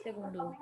segundo.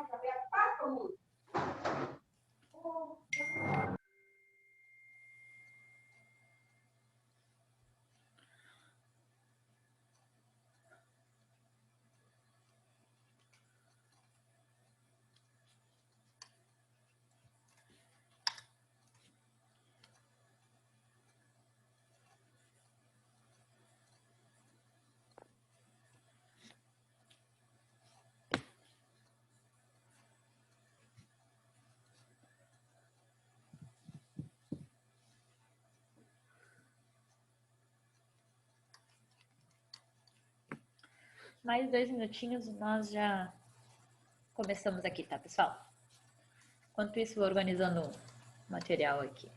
Mais 2 minutinhos e nós já começamos aqui, tá, pessoal? Enquanto isso, vou organizando o material aqui.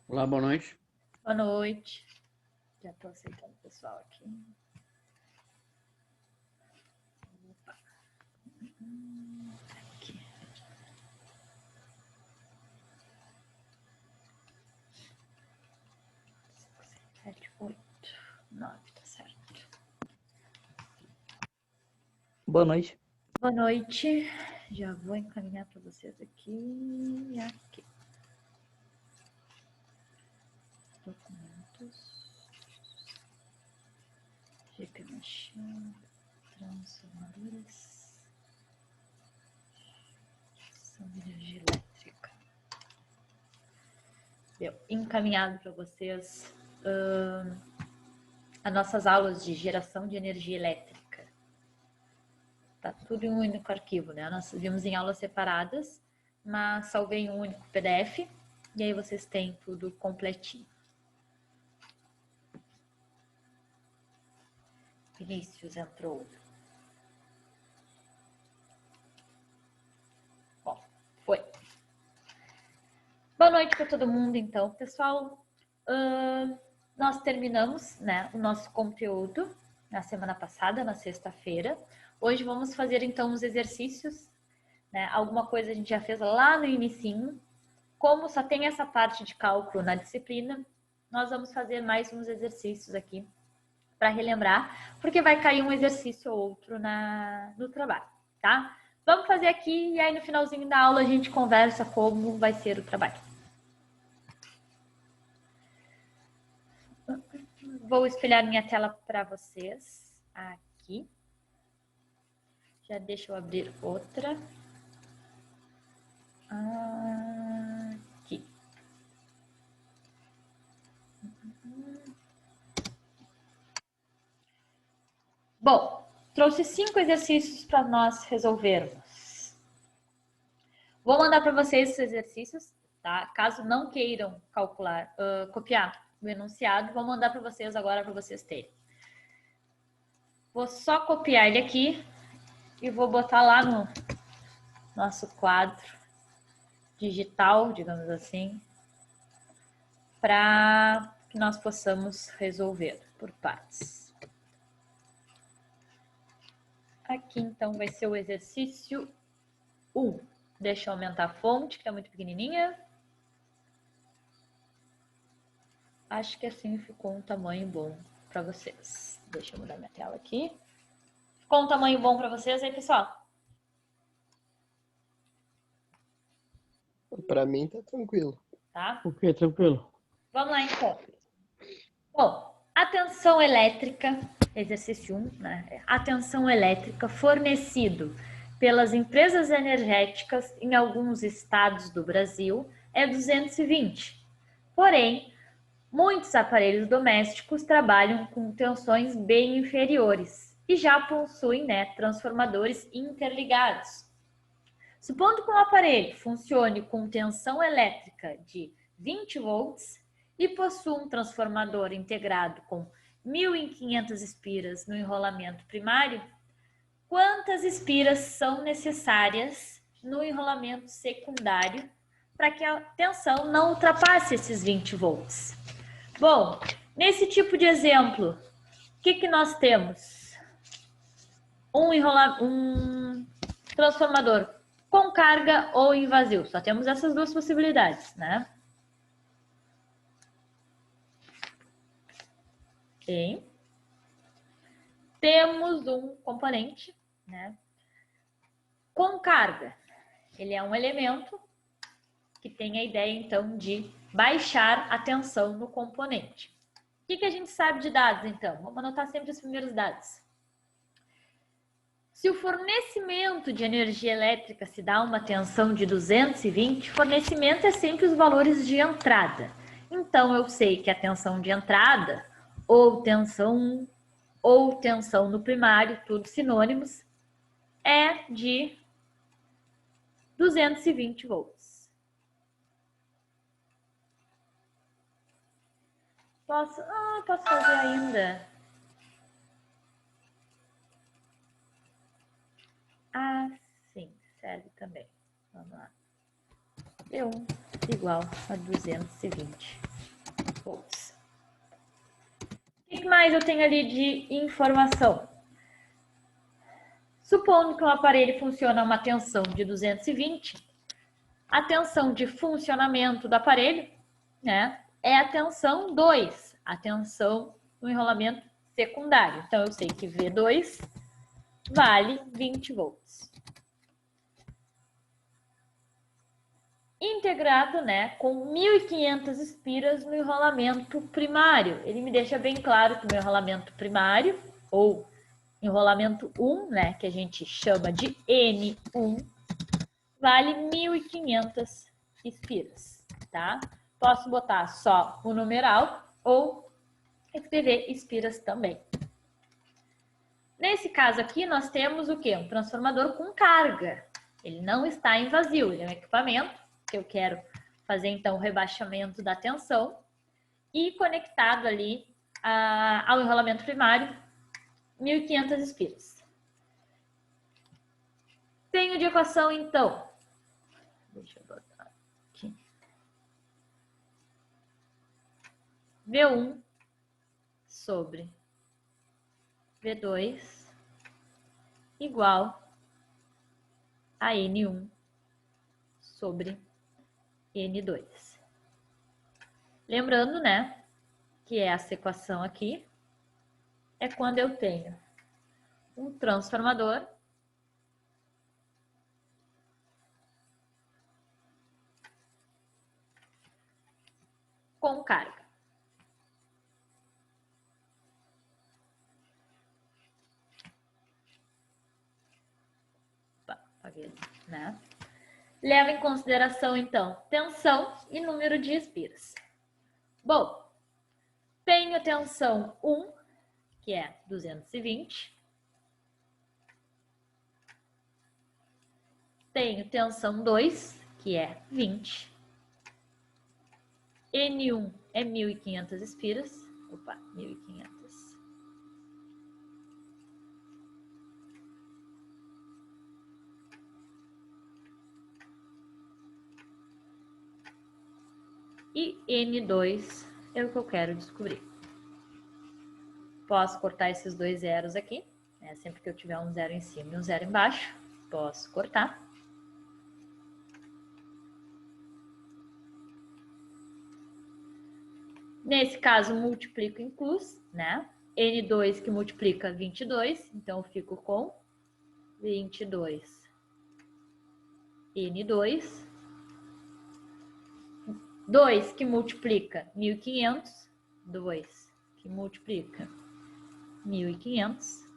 Olá, boa noite. Boa noite. Já estou aceitando o pessoal aqui. Opa. Aqui. Sete, 8, 9, tá certo. Boa noite. Boa noite. Já vou encaminhar para vocês aqui e aqui. Documentos. GP Machine. Transformadores. Geração de energia elétrica. Deu encaminhado para vocês as nossas aulas de geração de energia elétrica. Tá tudo em um único arquivo, né? Nós vimos em aulas separadas, mas salvei em um único PDF e aí vocês têm tudo completinho. Vinícius entrou. Bom, foi. Boa noite para todo mundo, então, pessoal. Nós terminamos, né, o nosso conteúdo na semana passada, na sexta-feira. Hoje vamos fazer, então, os exercícios, né? Alguma coisa a gente já fez lá no inicinho. Como só tem essa parte de cálculo na disciplina, nós vamos fazer mais uns exercícios aqui para relembrar, porque vai cair um exercício ou outro no trabalho, tá? Vamos fazer aqui e aí no finalzinho da aula a gente conversa como vai ser o trabalho. Vou espelhar minha tela para vocês aqui. Já deixa eu abrir outra. Aqui. Bom, trouxe 5 exercícios para nós resolvermos. Vou mandar para vocês esses exercícios, tá? Caso não queiram calcular, copiar o enunciado, vou mandar para vocês agora para vocês terem. Vou só copiar ele aqui e vou botar lá no nosso quadro digital, digamos assim, para que nós possamos resolver por partes. Aqui, então, vai ser o exercício 1. Deixa eu aumentar a fonte, que está muito pequenininha. Acho que assim ficou um tamanho bom para vocês. Deixa eu mudar minha tela aqui. Ficou um tamanho bom para vocês aí, pessoal? Para mim tá tranquilo. Tá? Ok, tranquilo. Vamos lá, então. Bom, a tensão elétrica, exercício 1, né? A tensão elétrica fornecido pelas empresas energéticas em alguns estados do Brasil é 220. Porém, muitos aparelhos domésticos trabalham com tensões bem inferiores e já possuem, transformadores interligados. Supondo que um aparelho funcione com tensão elétrica de 20 volts e possua um transformador integrado com 1.500 espiras no enrolamento primário, quantas espiras são necessárias no enrolamento secundário para que a tensão não ultrapasse esses 20 volts? Bom, nesse tipo de exemplo, o que nós temos? Um transformador com carga ou em vazio. Só temos essas duas possibilidades, né? Ok. Temos um componente, né, com carga. Ele é um elemento que tem a ideia, então, de baixar a tensão no componente. O que a gente sabe de dados, então? Vamos anotar sempre os primeiros dados. Se o fornecimento de energia elétrica se dá uma tensão de 220, fornecimento é sempre os valores de entrada. Então, eu sei que a tensão de entrada, ou tensão no primário, tudo sinônimos, é de 220 volts. Posso fazer ainda. Sim, serve também. Vamos lá. V1 igual a 220 volts. O que mais eu tenho ali de informação? Supondo que um aparelho funciona a uma tensão de 220, a tensão de funcionamento do aparelho, né, é a tensão 2, a tensão no enrolamento secundário. Então, eu sei que V2 vale 20 volts. Integrado, né, com 1.500 espiras no enrolamento primário. Ele me deixa bem claro que o meu enrolamento primário, ou enrolamento 1, né, que a gente chama de N1, vale 1.500 espiras, tá? Posso botar só o numeral ou escrever espiras também. Nesse caso aqui, nós temos o quê? Um transformador com carga. Ele não está em vazio, ele é um equipamento que eu quero fazer, então, o rebaixamento da tensão e conectado ali ao enrolamento primário, 1.500 espiras. Tenho de equação, então, deixa eu botar aqui, V1 sobre V2 igual a N1 sobre N2. Lembrando, né, que essa equação aqui é quando eu tenho um transformador com carga. Né? Leva em consideração, então, tensão e número de espiras. Bom, tenho tensão 1, que é 220, tenho tensão 2, que é 20. N1 é 1.500 espiras. Opa, 1.500. E N2 é o que eu quero descobrir. Posso cortar esses dois zeros aqui, né? Sempre que eu tiver um zero em cima e um zero embaixo, posso cortar. Nesse caso, multiplico inclus, né? N2 que multiplica 22, então eu fico com 22 N2. 2 que multiplica 1.500, 2 que multiplica 1.500.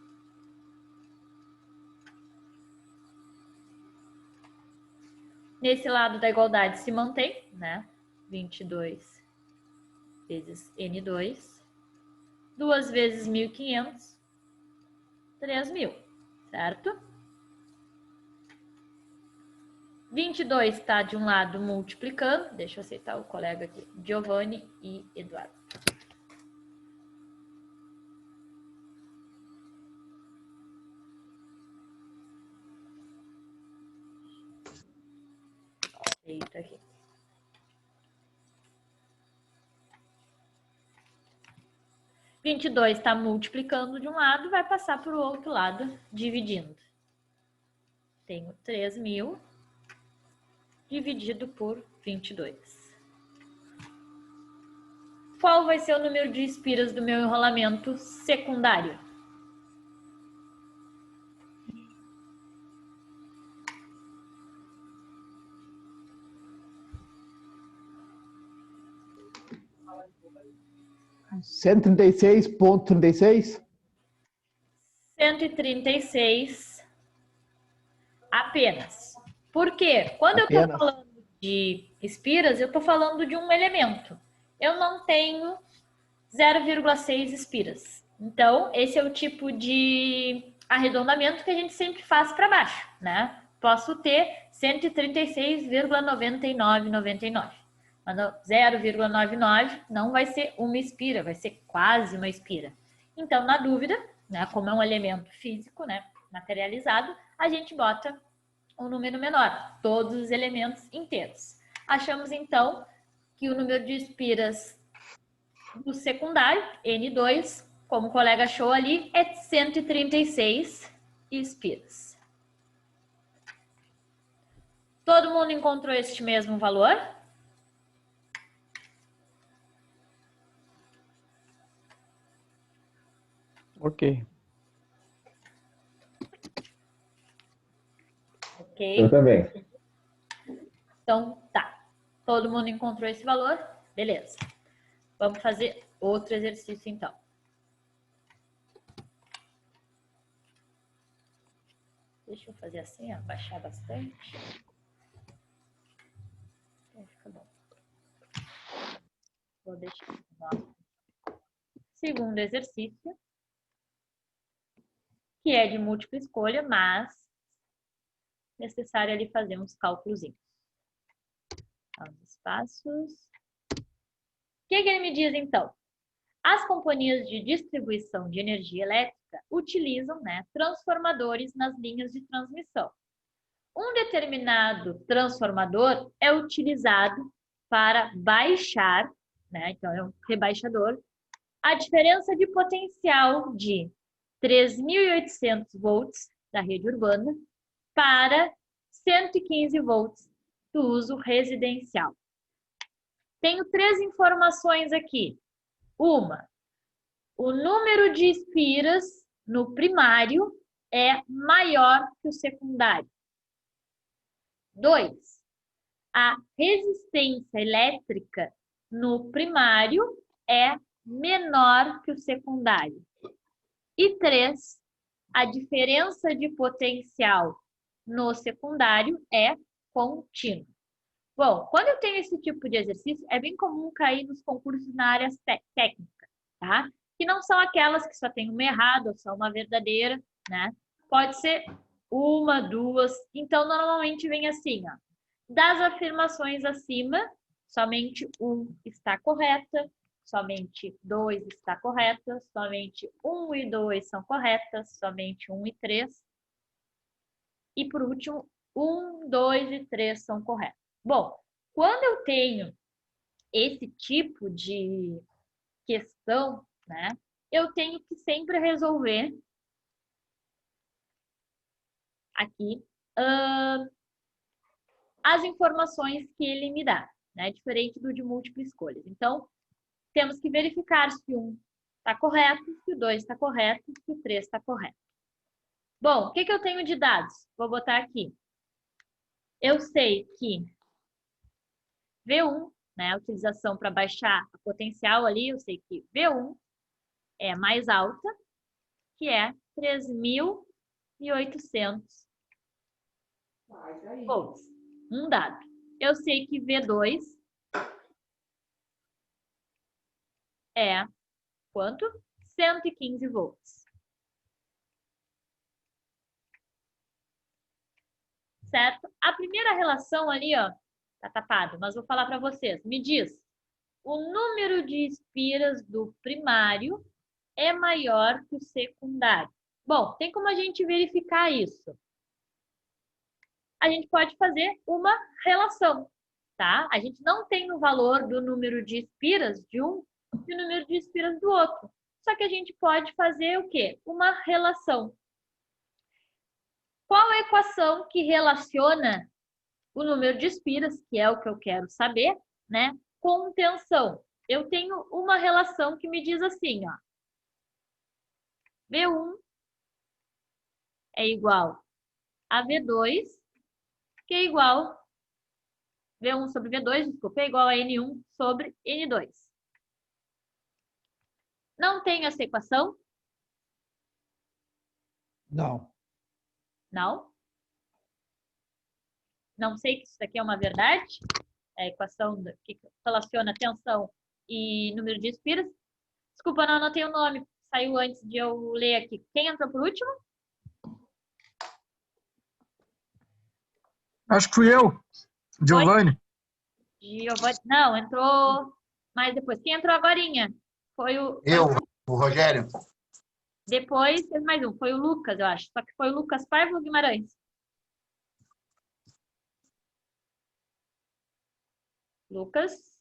Nesse lado da igualdade se mantém, né? 22 vezes N2. 2 vezes 1.500, 3.000, certo? 22 está de um lado multiplicando. Deixa eu aceitar o colega aqui, Giovanni e Eduardo. Aceito aqui. R$ 22 está multiplicando de um lado, vai passar para o outro lado, dividindo. Tenho 3.000 dividido por 22. Qual vai ser o número de espiras do meu enrolamento secundário? Cento e 136,36? 136 apenas. Por quê? Quando eu estou falando de espiras, eu estou falando de um elemento. Eu não tenho 0,6 espiras. Então, esse é o tipo de arredondamento que a gente sempre faz para baixo, né? Posso ter 136,9999. Mas 0,99 não vai ser uma espira, vai ser quase uma espira. Então, na dúvida, né, como é um elemento físico, né, materializado, a gente bota um número menor, todos os elementos inteiros. Achamos, então, que o número de espiras do secundário, N2, como o colega achou ali, é 136 espiras. Todo mundo encontrou este mesmo valor? Ok. Ok. Eu também. Então, tá. Todo mundo encontrou esse valor? Beleza. Vamos fazer outro exercício, então. Deixa eu fazer assim, ó, baixar bastante. Fica bom. Vou deixar. Segundo exercício, que é de múltipla escolha, mas necessário ali fazer uns cálculozinhos. Os espaços. O que ele me diz, então? As companhias de distribuição de energia elétrica utilizam, né, transformadores nas linhas de transmissão. Um determinado transformador é utilizado para baixar, né, então é um rebaixador, a diferença de potencial de 3.800 volts da rede urbana para 115 volts do uso residencial. Tenho 3 informações aqui. Uma, o número de espiras no primário é maior que o secundário. 2, a resistência elétrica no primário é menor que o secundário. E 3, a diferença de potencial no secundário é contínua. Bom, quando eu tenho esse tipo de exercício, é bem comum cair nos concursos na área técnica, tá? Que não são aquelas que só tem uma errada ou só uma verdadeira, né? Pode ser uma, duas. Então, normalmente vem assim, ó. Das afirmações acima, somente 1 está correta, somente 2 está correta, somente 1 e 2 são corretas, somente 1 e 3. E por último, 1, 2 e 3 são corretos. Bom, quando eu tenho esse tipo de questão, né, eu tenho que sempre resolver aqui as informações que ele me dá, né, diferente do de múltipla escolha. Então, temos que verificar se 1 está correto, se o 2 está correto, se o 3 está correto. Bom, o que eu tenho de dados? Vou botar aqui. Eu sei que V1, né, a utilização para baixar a potencial ali, eu sei que V1 é mais alta, que é 3.800 volts. Um dado. Eu sei que V2 é quanto? 115 volts. Certo? A primeira relação ali, ó, tá tapado, mas vou falar para vocês. Me diz, o número de espiras do primário é maior que o secundário. Bom, tem como a gente verificar isso? A gente pode fazer uma relação, tá? A gente não tem o valor do número de espiras de um e o número de espiras do outro. Só que a gente pode fazer o quê? Uma relação. Qual a equação que relaciona o número de espiras, que é o que eu quero saber, né, com tensão? Eu tenho uma relação que me diz assim, ó. V1 é igual a V2, que é igual V1 sobre V2, desculpa, é igual a N1 sobre N2. Não tem essa equação? Não. Não? Não sei que isso aqui é uma verdade? É a equação que relaciona tensão e número de espiras. Desculpa, não anotei o nome. Saiu antes de eu ler aqui. Quem entrou por último? Acho que fui eu, Giovanni. Giovanni. Não, entrou mais depois. Quem entrou agorinha? Foi o... Eu, o Rogério. Depois teve mais um. Foi o Lucas, eu acho. Só que foi o Lucas Paiva ou Guimarães? Lucas.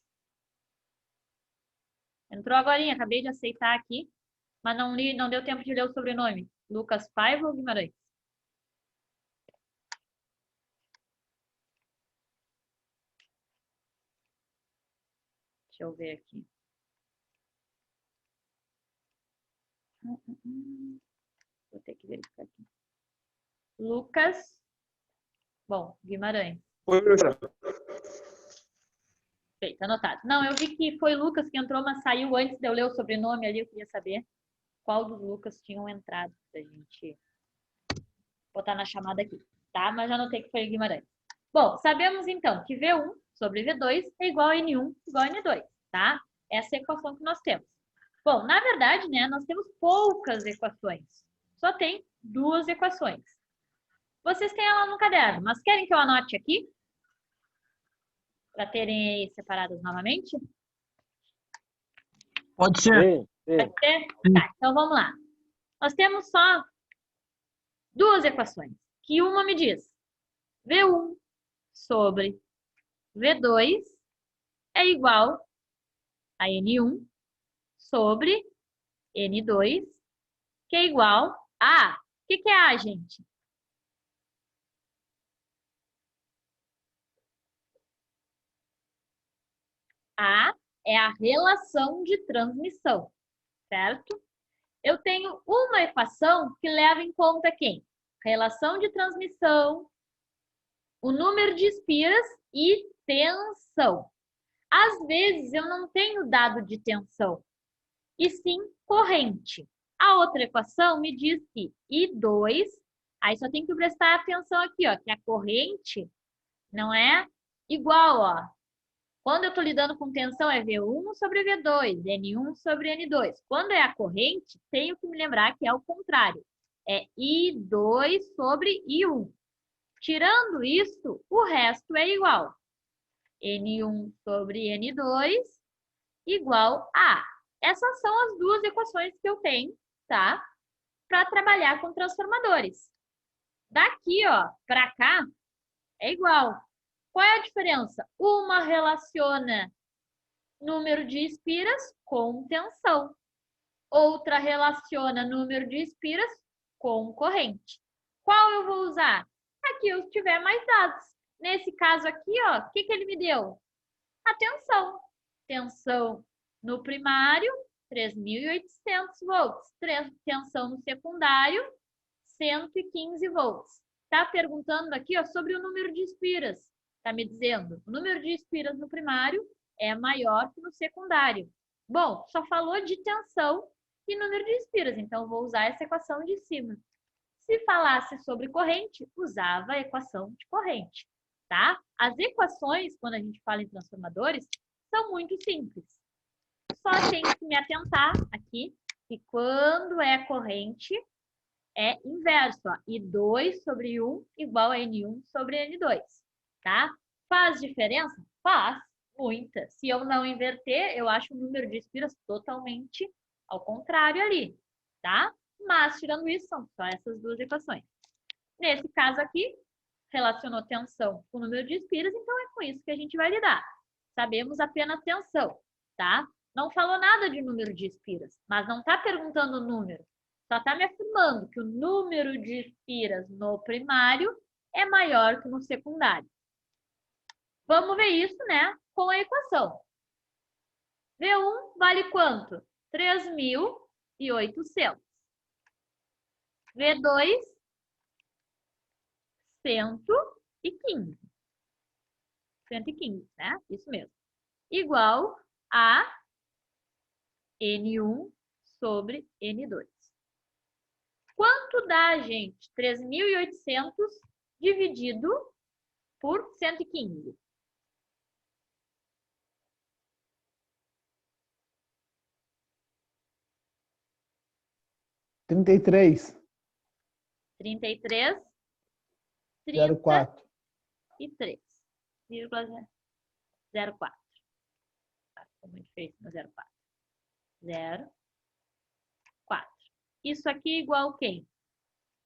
Entrou agorinha. Acabei de aceitar aqui. Mas não li, não deu tempo de ler o sobrenome. Lucas Paiva ou Guimarães? Deixa eu ver aqui. Vou ter que verificar aqui. Lucas. Bom, Guimarães. Oi, professor. Feito, anotado. Não, eu vi que foi o Lucas que entrou, mas saiu antes de eu ler o sobrenome ali. Eu queria saber qual dos Lucas tinham entrado pra gente botar na chamada aqui, tá? Mas já anotei que foi o Guimarães. Bom, sabemos então que V1 sobre V2 é igual a N1 igual a N2, tá? Essa é a equação que nós temos. Bom, na verdade, né, nós temos poucas equações. Só tem 2 equações. Vocês têm ela no caderno, mas querem que eu anote aqui? Para terem aí separadas novamente? Pode ser. Pode ser? Tá, então vamos lá. Nós temos só 2 equações, que uma me diz V1 sobre V2 é igual a N1 sobre N2, que é igual a... O que é A, gente? A é a relação de transmissão, certo? Eu tenho uma equação que leva em conta quem? Relação de transmissão, o número de espiras e tensão. Às vezes eu não tenho dado de tensão, e sim corrente. A outra equação me diz que I2, aí só tem que prestar atenção aqui, ó, que a corrente não é igual, ó. Quando eu estou lidando com tensão é V1 sobre V2, N1 sobre N2. Quando é a corrente, tenho que me lembrar que é o contrário. É I2 sobre I1. Tirando isso, o resto é igual. N1 sobre N2 igual a. Essas são as duas equações que eu tenho, tá? Para trabalhar com transformadores. Daqui, ó, para cá, é igual. Qual é a diferença? Uma relaciona número de espiras com tensão. Outra relaciona número de espiras com corrente. Qual eu vou usar? Aqui eu tiver mais dados. Nesse caso aqui, ó, o que ele me deu? A tensão. Tensão no primário, 3.800 volts. Tensão no secundário, 115 volts. Tá perguntando aqui, ó, sobre o número de espiras. Tá me dizendo, o número de espiras no primário é maior que no secundário. Bom, só falou de tensão e número de espiras, então eu vou usar essa equação de cima. Se falasse sobre corrente, usava a equação de corrente, tá? As equações, quando a gente fala em transformadores, são muito simples. Só tenho que me atentar aqui que quando é corrente, é inverso, ó. I2 sobre 1 igual a N1 sobre N2, tá? Faz diferença? Faz, muita. Se eu não inverter, eu acho o número de espiras totalmente ao contrário ali, tá? Mas, tirando isso, são só essas duas equações. Nesse caso aqui, relacionou tensão com o número de espiras, então é com isso que a gente vai lidar. Sabemos apenas tensão, tá? Não falou nada de número de espiras, mas não está perguntando o número. Só está me afirmando que o número de espiras no primário é maior que no secundário. Vamos ver isso, né, com a equação. V1 vale quanto? 3.800. V2, 115. 115, né? Isso mesmo. Igual a N1 sobre N2. Quanto dá, gente? 3.800 dividido por 115. Trinta e três. 33, 04. 33,04. Ficou muito feio no 04. 0,4. Isso aqui é igual a quem?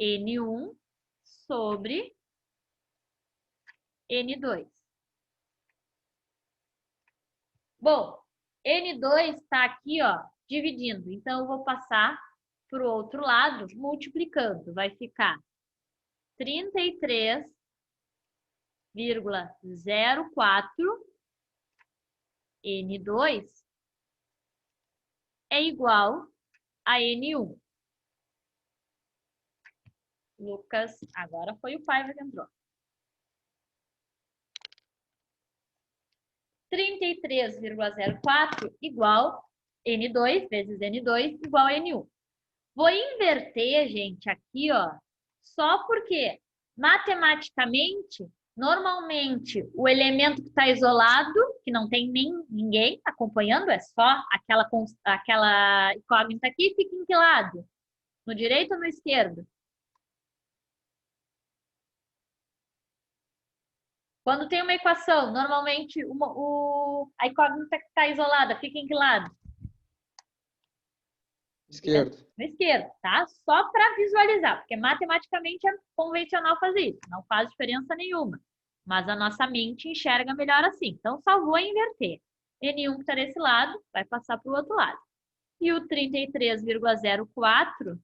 N1 sobre N2. Bom, N2 está aqui, ó, dividindo. Então, eu vou passar para o outro lado, multiplicando. Vai ficar 33,04 N2 é igual a N1. Lucas, agora foi o Paiva que entrou. 33,04 igual N2 vezes N2 igual a N1. Vou inverter, gente, aqui, ó, só porque matematicamente, normalmente, o elemento que está isolado, que não tem ninguém acompanhando, é só aquela incógnita aqui, fica em que lado? No direito ou no esquerdo? Quando tem uma equação, normalmente a incógnita que está isolada fica em que lado? Esquerdo. No esquerdo, tá? Só para visualizar, porque matematicamente é convencional fazer isso. Não faz diferença nenhuma. Mas a nossa mente enxerga melhor assim. Então, só vou inverter. N1 que está desse lado, vai passar para o outro lado. E o 33,04,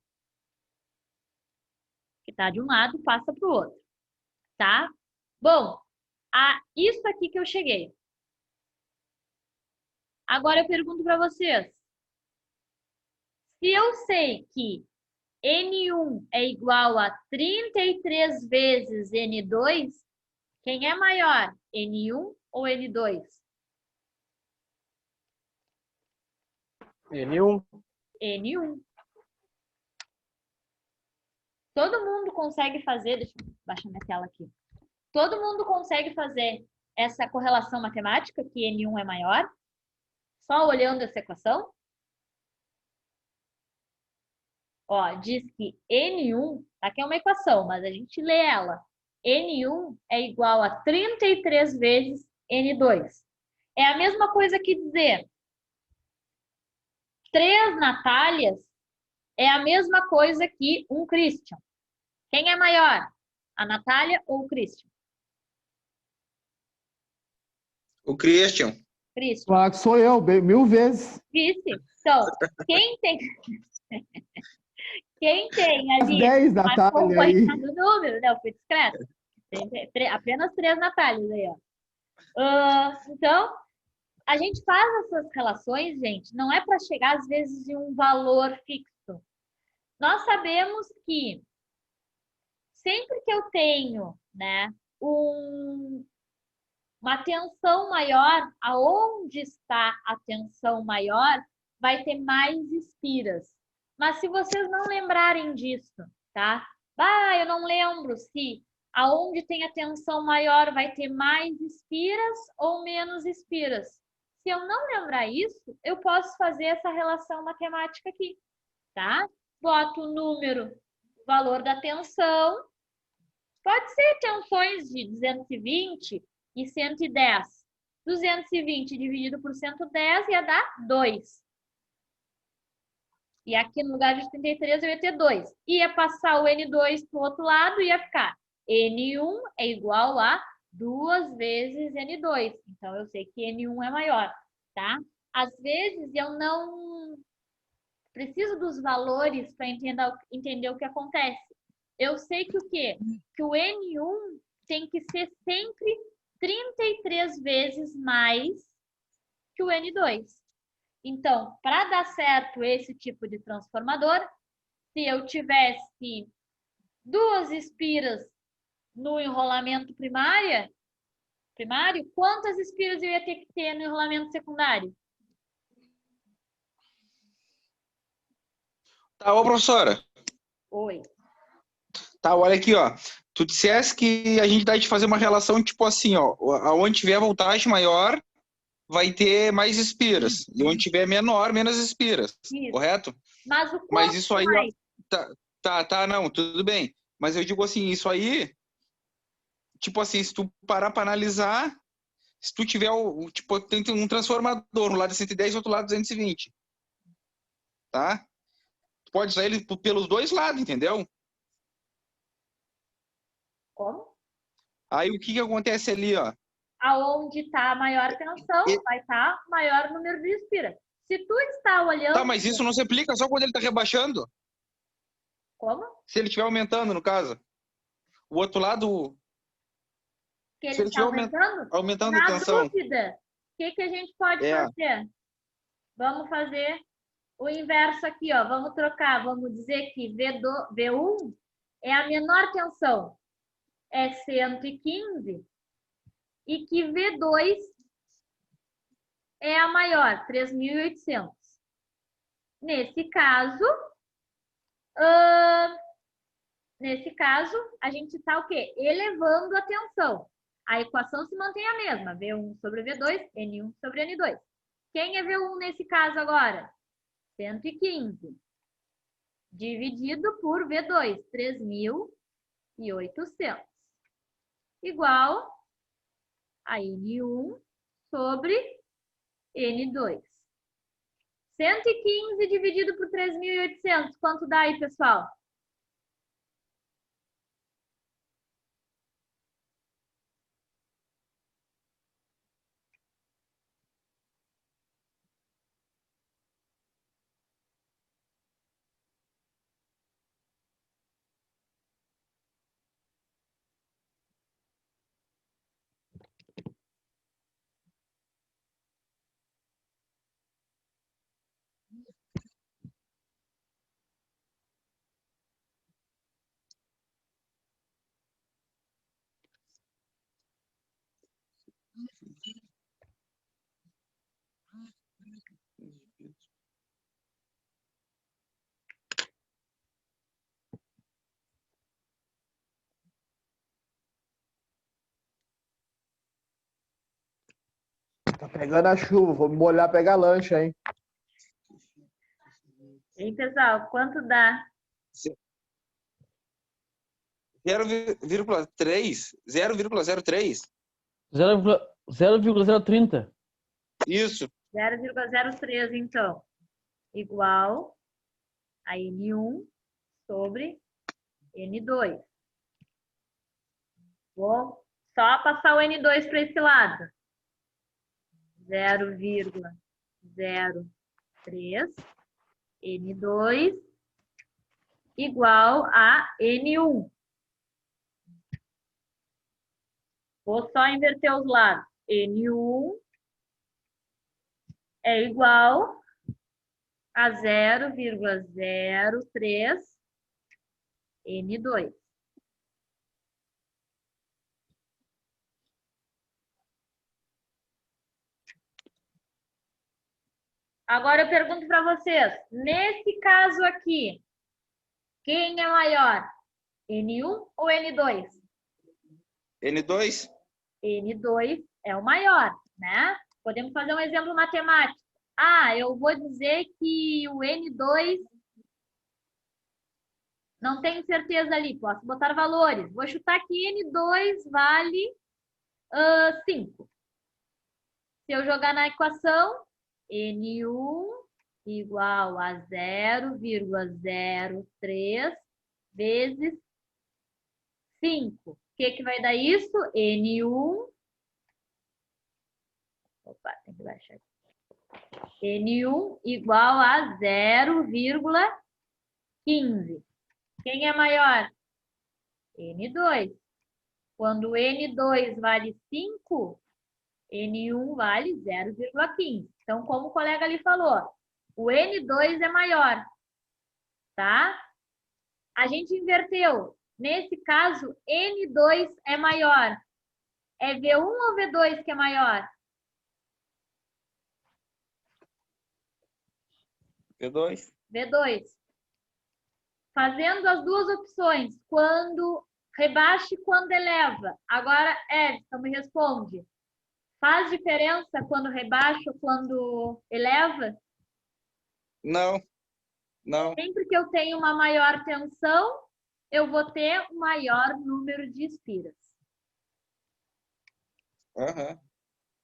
que está de um lado, passa para o outro. Tá? Bom, isso aqui que eu cheguei. Agora eu pergunto para vocês. Se eu sei que N1 é igual a 33 vezes N2, quem é maior, N1 ou N2? N1. N1. Todo mundo consegue fazer, deixa eu baixar minha tela aqui. Todo mundo consegue fazer essa correlação matemática, que N1 é maior, só olhando essa equação? Ó, diz que N1, aqui é uma equação, mas a gente lê ela. N1 é igual a 33 vezes N2. É a mesma coisa que dizer 3 Natálias é a mesma coisa que um Christian. Quem é maior? A Natália ou o Christian? O Christian. Christian. Claro que sou eu, 1000 vezes. Disse. Então, quem tem ali 10, Natália, aí. acompanhado o número, né? Eu fui discreto. Tem apenas 3 Natálias aí, ó. Então, a gente faz essas relações, gente, não é para chegar, às vezes, em um valor fixo. Nós sabemos que sempre que eu tenho, né, uma tensão maior, aonde está a tensão maior, vai ter mais espiras. Mas se vocês não lembrarem disso, tá? Eu não lembro se aonde tem a tensão maior vai ter mais espiras ou menos espiras. Se eu não lembrar isso, eu posso fazer essa relação matemática aqui, tá? Boto o número, o valor da tensão. Pode ser tensões de 220 e 110. 220 dividido por 110 ia dar 2. E aqui no lugar de 33 eu ia ter 2. Ia passar o N2 para o outro lado e ia ficar N1 é igual a 2 vezes N2. Então, eu sei que N1 é maior, tá? Às vezes, eu não preciso dos valores para entender o que acontece. Eu sei que o quê? Que o N1 tem que ser sempre 33 vezes mais que o N2. Então, para dar certo esse tipo de transformador, se eu tivesse 2 espiras no enrolamento primário, quantas espiras eu ia ter que ter no enrolamento secundário? Tá, ô professora. Oi. Tá, olha aqui, ó. Tu disseste que a gente vai te fazer uma relação tipo assim, ó. Onde tiver voltagem maior, vai ter mais espiras. E onde tiver menor, menos espiras. Isso. Correto? Mas o Mas isso aí, mais? ó, não, tudo bem. Mas eu digo assim, isso aí, tipo assim, se tu parar para analisar, se tu tiver tipo, tem um transformador, um lado é 110 e outro lado 220. Tá? Tu pode usar ele pelos dois lados, entendeu? Como? Aí o que acontece ali, ó? Aonde está a maior tensão, vai estar maior número de espiras. Se tu está olhando... Tá, mas isso não se aplica só quando ele está rebaixando? Como? Se ele estiver aumentando, no caso. O outro lado... Que se ele ele está estiver aumentando a Na tensão. dúvida, o que a gente pode fazer? Vamos fazer o inverso aqui, ó. Vamos trocar. Vamos dizer que V1 é a menor tensão, é 115, e que V2 é a maior, 3.800. Nesse caso, a gente está o quê? Elevando a tensão. A equação se mantém a mesma, V1 sobre V2, N1 sobre N2. Quem é V1 nesse caso agora? 115. Dividido por V2, 3.800. Igual a N1 sobre N2. 115 dividido por 3.800. Quanto dá aí, pessoal? Tá pegando a chuva, vou me molhar pegar lancha, hein? E aí, pessoal, quanto dá 0,3? 0,03? 0,030. Isso. 0,03, então, igual a N1 sobre N2. Vou só passar o N2 para esse lado. 0,03 N2 igual a N1. Vou só inverter os lados. N1 é igual a 0,03 N2. Agora eu pergunto para vocês, nesse caso aqui, quem é maior? N1 ou N2? N2? N2 é o maior, né? Podemos fazer um exemplo matemático. Ah, eu vou dizer que o N2, não tenho certeza ali, posso botar valores. Vou chutar que N2 vale 5. Se eu jogar na equação, N1 igual a 0,03 vezes 5. O que vai dar isso? N1. Opa, tem que baixar aqui. N1 igual a 0,15. Quem é maior? N2. Quando N2 vale 5, N1 vale 0,15. Então, como o colega ali falou, o N2 é maior, tá? A gente inverteu. Nesse caso, N2 é maior. É V1 ou V2 que é maior? V2. V2. Fazendo as duas opções, quando rebaixa e quando eleva. Agora, Edson, me responde. Faz diferença quando rebaixa ou quando eleva? Não. Não. Sempre que eu tenho uma maior tensão, eu vou ter um maior número de espiras. Aham.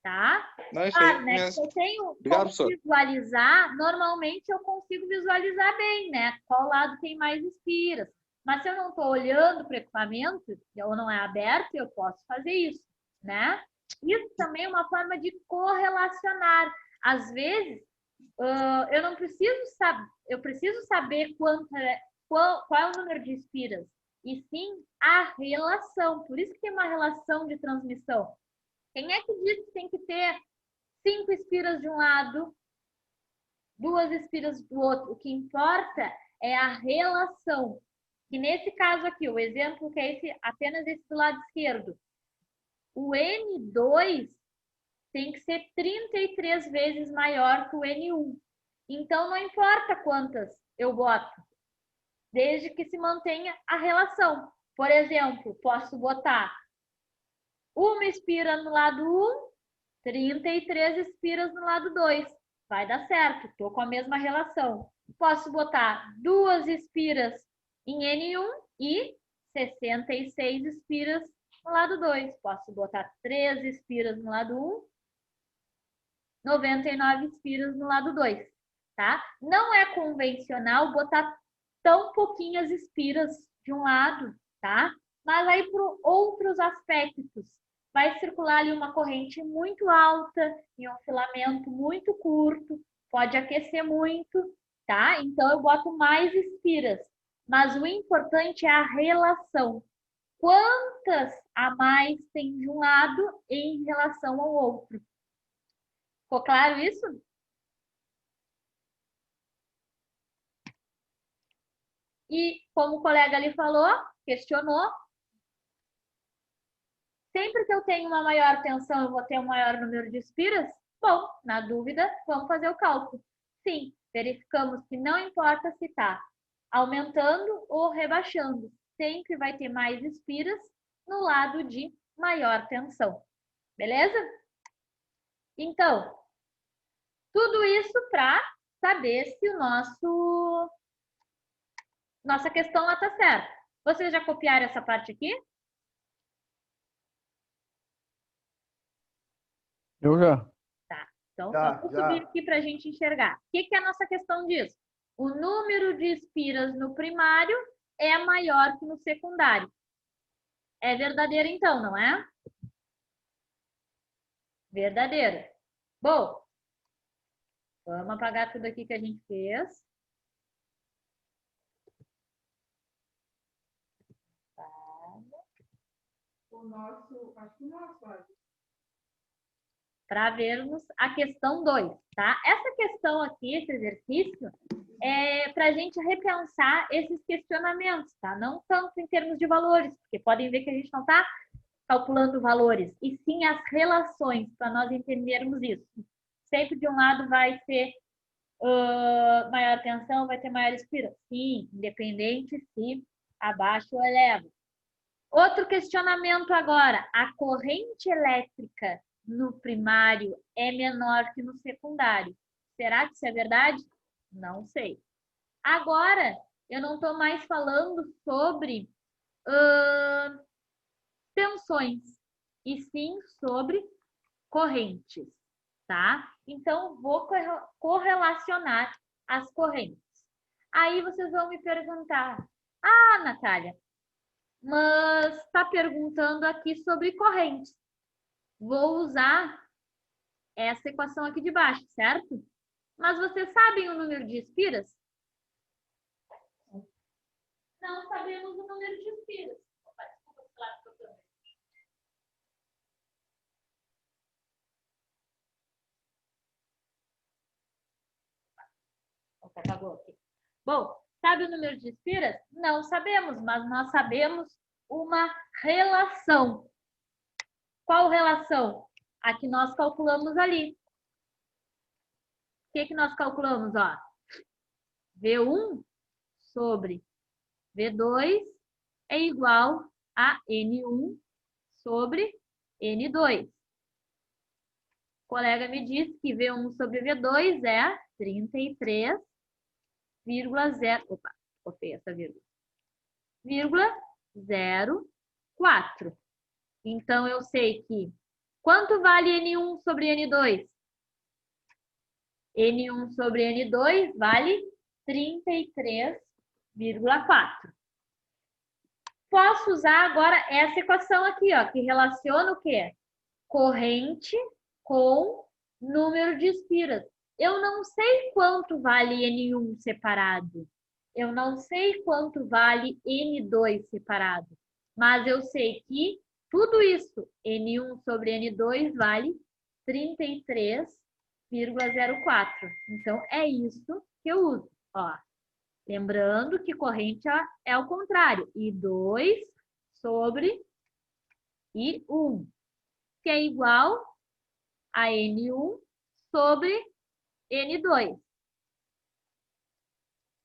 Tá? Não, isso Claro, aí né? mesmo. Se eu tenho Obrigado, como professor. visualizar, normalmente eu consigo visualizar bem, né? Qual lado tem mais espiras. Mas se eu não estou olhando para o equipamento, ou não é aberto, eu posso fazer isso, né? Isso também é uma forma de correlacionar. Às vezes, eu não preciso saber, eu preciso saber qual é o número de espiras, e sim a relação. Por isso que tem uma relação de transmissão. Quem é que diz que tem que ter 5 espiras de um lado, 2 espiras do outro? O que importa é a relação. Que nesse caso aqui, o exemplo que é apenas esse do lado esquerdo. O N2 tem que ser 33 vezes maior que o N1. Então, não importa quantas eu boto, desde que se mantenha a relação. Por exemplo, posso botar uma espira no lado 1, 33 espiras no lado 2. Vai dar certo, estou com a mesma relação. Posso botar 2 espiras em N1 e 66 espiras no lado 2. Posso botar 3 espiras no lado 1, 99 espiras no lado 2, tá? Não é convencional botar tão pouquinhas espiras de um lado, tá? Mas aí por outros aspectos, vai circular ali uma corrente muito alta e um filamento muito curto, pode aquecer muito, tá? Então eu boto mais espiras, mas o importante é a relação. Quantas a mais tem de um lado em relação ao outro? Ficou claro isso? E como o colega ali falou, questionou, sempre que eu tenho uma maior tensão, eu vou ter um maior número de espiras? Bom, na dúvida, vamos fazer o cálculo. Sim, verificamos que não importa se está aumentando ou rebaixando, sempre vai ter mais espiras no lado de maior tensão. Beleza? Então, tudo isso para saber se nossa questão lá está certa. Vocês já copiaram essa parte aqui? Eu já. Então, Já, vamos já. subir aqui para a gente enxergar. O que é a nossa questão disso? O número de espiras no primário é maior que no secundário. É verdadeiro, então, não é? Verdadeiro. Bom, vamos apagar tudo aqui que a gente fez. Para vermos a questão 2, tá? Essa questão aqui, esse exercício, é para a gente repensar esses questionamentos, tá? Não tanto em termos de valores, porque podem ver que a gente não está calculando valores, e sim as relações, para nós entendermos isso. Sempre de um lado vai ser maior tensão, vai ter maior espira. Sim, independente se abaixo ou eleva. Outro questionamento agora. A corrente elétrica no primário é menor que no secundário. Será que isso é verdade? Não sei. Agora, eu não estou mais falando sobre tensões, e sim sobre correntes, tá? Então, vou correlacionar as correntes. Aí vocês vão me perguntar, Natália, mas está perguntando aqui sobre correntes. Vou usar essa equação aqui de baixo, certo? Mas vocês sabem o número de espiras? Não sabemos o número de espiras. Opa, desculpa, claro que eu também. Apagou aqui. Bom, sabe o número de espiras? Não sabemos, mas nós sabemos uma relação. Qual relação? A que nós calculamos ali. O que nós calculamos? Ó? V1 sobre V2 é igual a N1 sobre N2. O colega me disse que V1 sobre V2 é 33,0. Opa, copei essa vírgula. 0,04. Então, eu sei que quanto vale N1 sobre N2? N1 sobre N2 vale 33,4. Posso usar agora essa equação aqui, ó, que relaciona o quê? Corrente com número de espiras. Eu não sei quanto vale N1 separado. Eu não sei quanto vale N2 separado. Mas eu sei que tudo isso, N1 sobre N2 vale 33,04. Então, é isso que eu uso. Ó, lembrando que corrente é ao contrário. I2 sobre I1, que é igual a N1 sobre N2.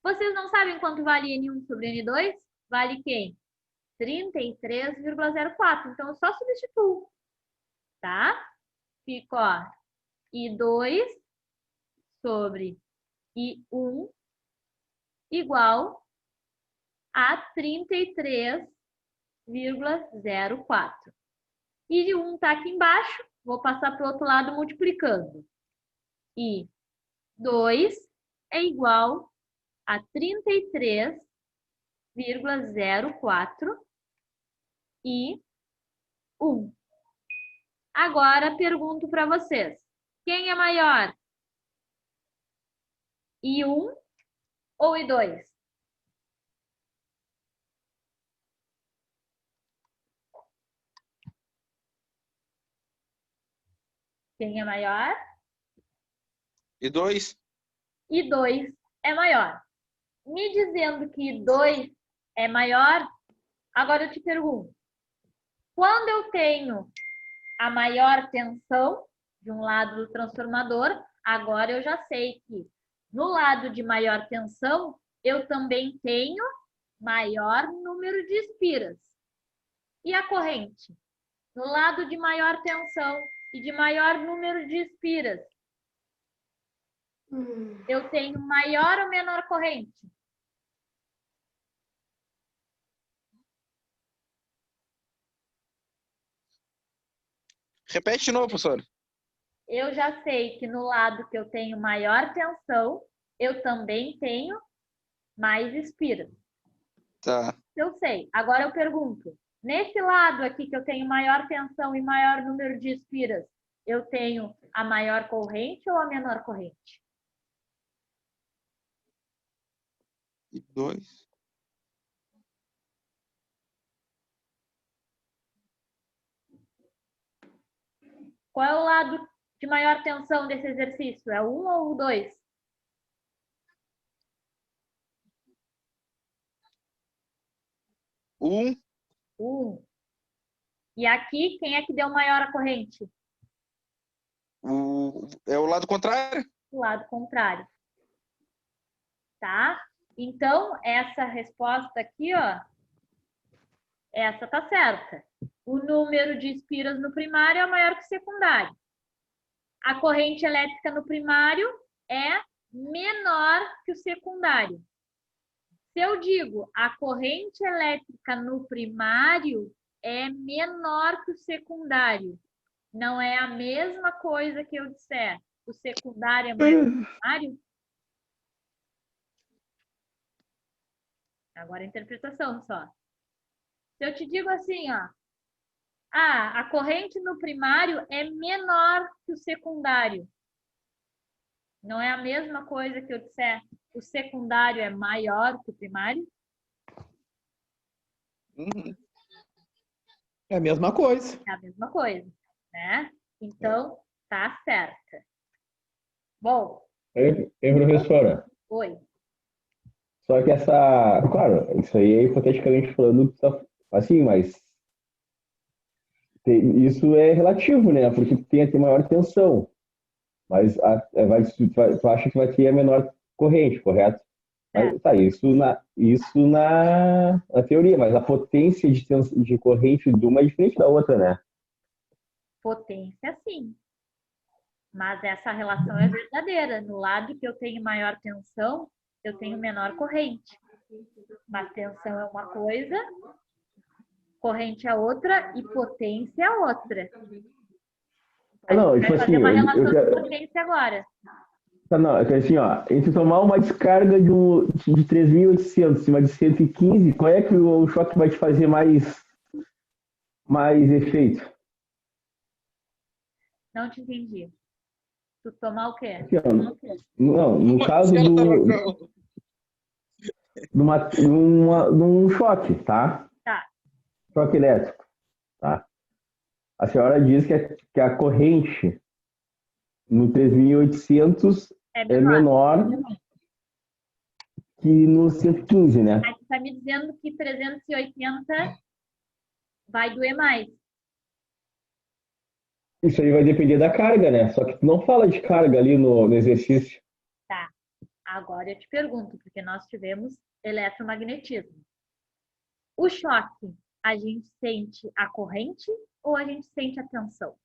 Vocês não sabem quanto vale N1 sobre N2? Vale quem? 33,04. Então, eu só substituo, tá? Fica, ó, I2 sobre I1 igual a 33,04. E 1 está aqui embaixo, vou passar para o outro lado multiplicando. E 2 é igual a 33,04 e 1. Agora, pergunto para vocês. Quem é maior? I1 ou I2? Quem é maior? I2? I2 é maior. Me dizendo que I2 é maior, agora eu te pergunto. Quando eu tenho a maior tensão de um lado do transformador, agora eu já sei que no lado de maior tensão, eu também tenho maior número de espiras. E a corrente? No lado de maior tensão e de maior número de espiras, eu tenho maior ou menor corrente? Repete de novo, professor. Eu já sei que no lado que eu tenho maior tensão, eu também tenho mais espiras. Tá. Eu sei. Agora eu pergunto, nesse lado aqui que eu tenho maior tensão e maior número de espiras, eu tenho a maior corrente ou a menor corrente? E 2. Qual é o lado de maior tensão desse exercício? É o 1 ou o 2? 1. O 1. E aqui, quem é que deu maior a corrente? É o lado contrário? O lado contrário. Tá? Então, essa resposta aqui, ó, essa tá certa. O número de espiras no primário é maior que o secundário. A corrente elétrica no primário é menor que o secundário. Se eu digo a corrente elétrica no primário é menor que o secundário, não é a mesma coisa que eu disser o secundário é maior que o primário? Agora a interpretação só. Se eu te digo assim, ó, a corrente no primário é menor que o secundário. Não é a mesma coisa que eu disser o secundário é maior que o primário? Uhum. É a mesma coisa. É a mesma coisa, né? Então, tá certa. Bom, Ei, professora, oi. só que essa, claro, isso aí é hipoteticamente falando, assim, mas isso é relativo, né? Porque tem a ter maior tensão, mas tu acha que vai ter a menor corrente, correto? É, Mas tá, isso na teoria, mas a potência de corrente de uma é diferente da outra, né? potência sim. Mas essa relação é verdadeira. No lado que eu tenho maior tensão, eu tenho menor corrente. Mas tensão é uma coisa, corrente é outra e potência é outra. A Não, gente tipo vai assim, fazer uma eu relação de quero. potência agora. Tá, não, é que assim, ó, entre tomar uma descarga de 3.800 e uma de 115, qual é que o choque vai te fazer mais efeito? Não te entendi. Tu tomar o quê? Aqui, ó, não, no caso Marcelo, num choque, tá? Tá. Choque elétrico, tá? A senhora diz que a corrente no 3.800 É é menor. menor que no 115, né? Aí tu tá me dizendo que 380 vai doer mais. Isso aí vai depender da carga, né? Só que tu não fala de carga ali no exercício. Tá. Agora eu te pergunto, porque nós tivemos eletromagnetismo. O choque, a gente sente a corrente ou a gente sente a tensão?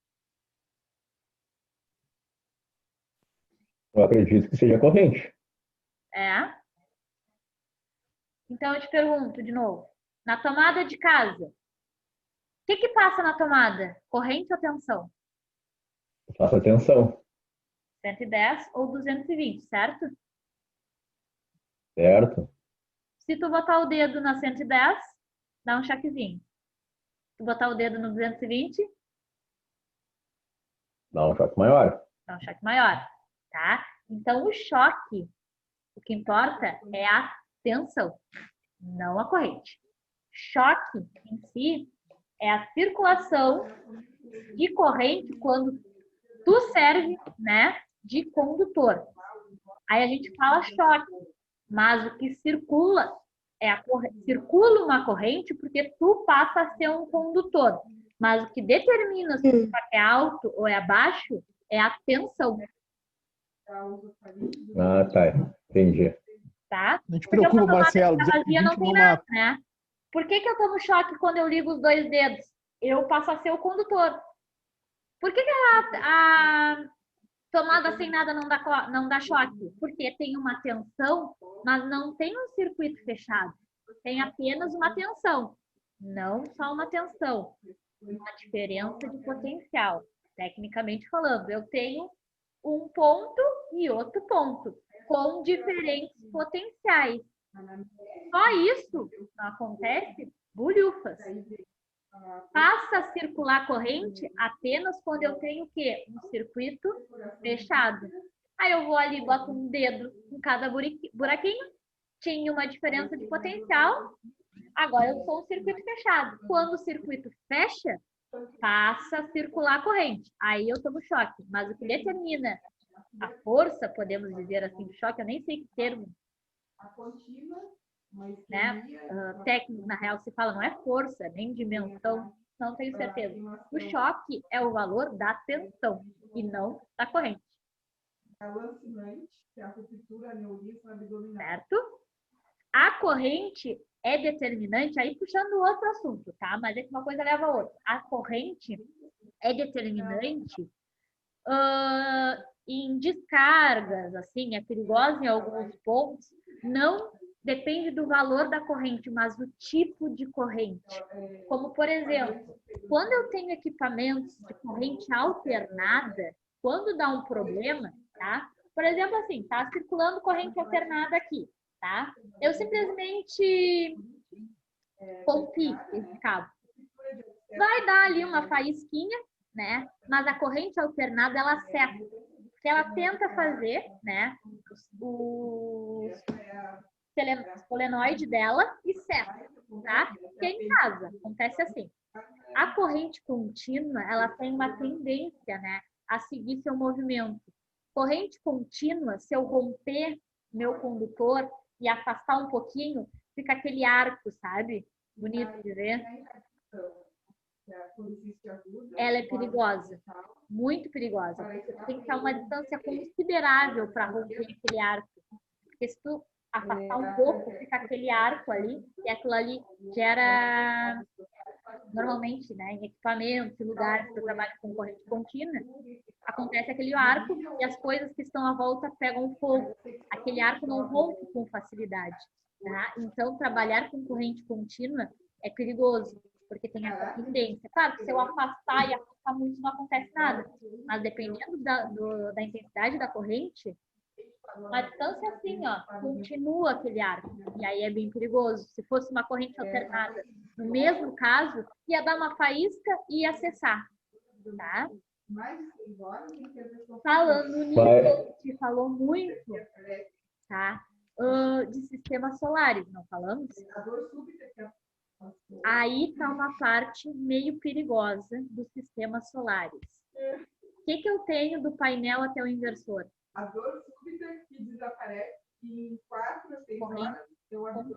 Eu acredito que seja corrente. É? Então eu te pergunto de novo. Na tomada de casa, o que passa na tomada? Corrente ou tensão? Faça atenção, 110 ou 220, certo? certo? Se tu botar o dedo na 110, dá um choquezinho. Se tu botar o dedo no 220, Dá um choque maior. dá um choque maior, tá? Então o choque, o que importa é a tensão, não a corrente. Choque em si é a circulação de corrente quando tu serve, né, de condutor. Aí a gente fala choque, mas o que circula circula uma corrente porque tu passa a ser um condutor. Mas o que determina se o choque é alto ou é abaixo é a tensão, Ah, tá. Entendi. tá? Não te Porque uma preocupa, tomada Marcelo. de vazia não 220 tem não nada, mata. né? Por que eu tomo choque quando eu ligo os dois dedos? Eu passo a ser o condutor. Por que a tomada sem nada não dá choque? Porque tem uma tensão, mas não tem um circuito fechado. Tem apenas uma tensão. Não só uma tensão. Uma diferença de potencial. tecnicamente falando. Eu tenho um ponto e outro ponto, com diferentes potenciais. Só isso não acontece bulhufas. Passa a circular a corrente apenas quando eu tenho o quê? Um circuito fechado. Aí eu vou ali e boto um dedo em cada buraquinho. Tinha uma diferença de potencial. Agora eu sou um circuito fechado. Quando o circuito fecha, passa a circular a corrente. Aí eu tomo choque. Mas o que determina a força, podemos dizer assim, do choque, eu nem sei que termo, né? Técnico, na real, se fala, não é força, nem dimensão, não tenho certeza. O choque é o valor da tensão e não da corrente. Certo? A corrente é determinante, aí puxando outro assunto, tá? Mas é que uma coisa leva a outra. A corrente é determinante em descargas, assim, é perigosa em alguns pontos, não depende do valor da corrente, mas do tipo de corrente. Como, por exemplo, quando eu tenho equipamentos de corrente alternada, quando dá um problema, tá? Por exemplo, assim, tá circulando corrente alternada aqui, tá? Eu simplesmente rompi esse cabo. Vai dar ali uma faísquinha, né? Mas a corrente alternada, ela acerta. Porque ela tenta fazer, né? Os solenoide dela e certa, tá? Porque em casa acontece assim. A corrente contínua, ela tem uma tendência, né, a seguir seu movimento. Corrente contínua, se eu romper meu condutor e afastar um pouquinho, fica aquele arco, sabe? Bonito de ver. Ela é perigosa, muito perigosa. Você tem que estar a uma distância considerável para romper aquele arco. Porque se tu afastar um pouco, fica aquele arco ali, e aquilo ali gera, normalmente, né, em equipamentos, em lugares que eu trabalho com corrente contínua, acontece aquele arco e as coisas que estão à volta pegam fogo. Aquele arco não rompe com facilidade, tá? Então, trabalhar com corrente contínua é perigoso, porque tem essa tendência. Claro que se eu afastar e afastar muito, não acontece nada, mas dependendo da intensidade da corrente, a distância assim, ó, continua aquele arco. E aí é bem perigoso. Se fosse uma corrente alternada, no mesmo caso, ia dar uma faísca e ia cessar, tá? Falando nisso, a gente falou muito, tá? De sistemas solares, não falamos? Aí tá uma parte meio perigosa dos sistemas solares. O que eu tenho do painel até o inversor? A dor súbita que desaparece em 4 a 6 horas, eu aviso.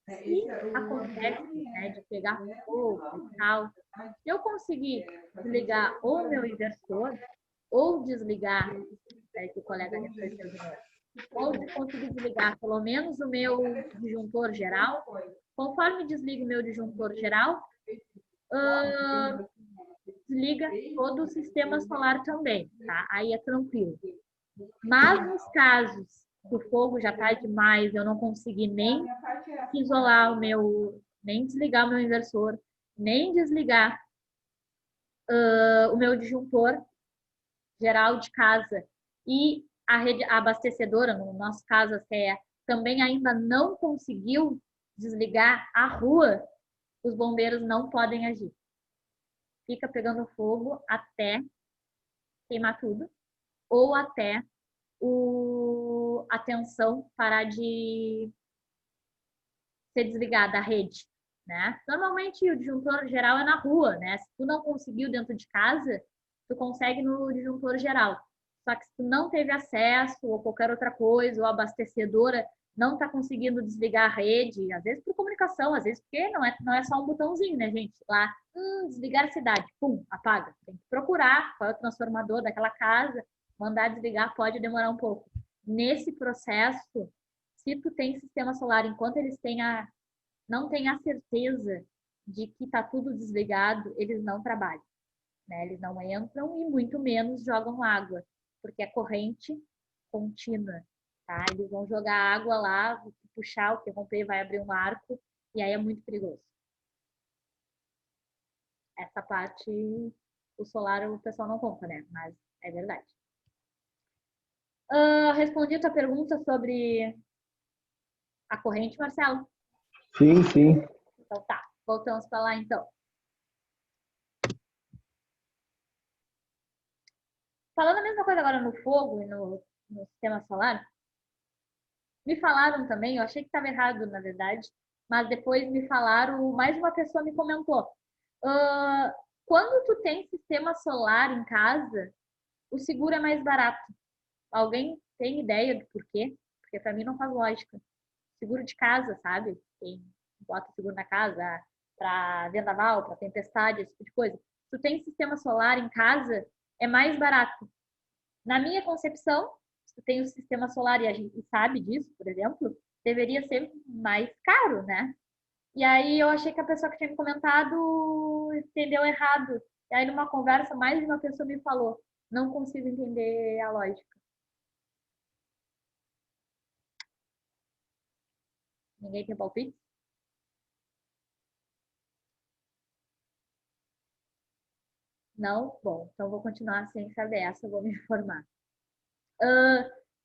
Se acontece, né, de pegar fogo e tal, se eu conseguir desligar ou o meu inversor, ou desligar, que o colega refletiu de novo, ou de conseguir desligar pelo menos o meu disjuntor geral, conforme desligo o meu disjuntor geral, desliga todo o sistema solar também, tá? Aí é tranquilo. Mas nos casos que o fogo já tá demais, eu não consegui nem isolar o meu, nem desligar o meu inversor, nem desligar o meu disjuntor geral de casa e a rede abastecedora, no nosso caso a CE, também ainda não conseguiu desligar a rua, os bombeiros não podem agir. Fica pegando fogo até queimar tudo, ou até a tensão parar de ser desligada, a rede, né? Normalmente o disjuntor geral é na rua, né? Se tu não conseguiu dentro de casa, tu consegue no disjuntor geral. Só que se tu não teve acesso ou qualquer outra coisa, ou a abastecedora não está conseguindo desligar a rede, às vezes por comunicação, às vezes porque não é só um botãozinho, né, gente? Lá, desligar a cidade, pum, apaga. Tem que procurar qual é o transformador daquela casa, mandar desligar pode demorar um pouco. Nesse processo, se tu tem sistema solar, enquanto eles não têm a certeza de que está tudo desligado, eles não trabalham, né? Eles não entram e muito menos jogam água, porque é corrente contínua, tá? Eles vão jogar água lá, puxar o que romper, vai abrir um arco, e aí é muito perigoso. Essa parte o solar o pessoal não compra, né? Mas é verdade. Respondi a tua pergunta sobre a corrente, Marcelo? Sim, sim. Então tá, voltamos para lá então. Falando a mesma coisa agora no fogo e no sistema solar, me falaram também, eu achei que estava errado, na verdade, mas depois me falaram, mais uma pessoa me comentou. Quando tu tem sistema solar em casa, o seguro é mais barato. Alguém tem ideia do porquê? Porque para mim não faz lógica. Seguro de casa, sabe? Quem bota seguro na casa para vendaval, para tempestade, esse tipo de coisa. Se tu tem sistema solar em casa, é mais barato. Na minha concepção, se tu tem o sistema solar e a gente sabe disso, por exemplo, deveria ser mais caro, né? E aí eu achei que a pessoa que tinha me comentado entendeu errado. E aí numa conversa, mais de uma pessoa me falou, não consigo entender a lógica. Ninguém tem palpite? Não? Bom, então vou continuar sem saber essa, vou me informar.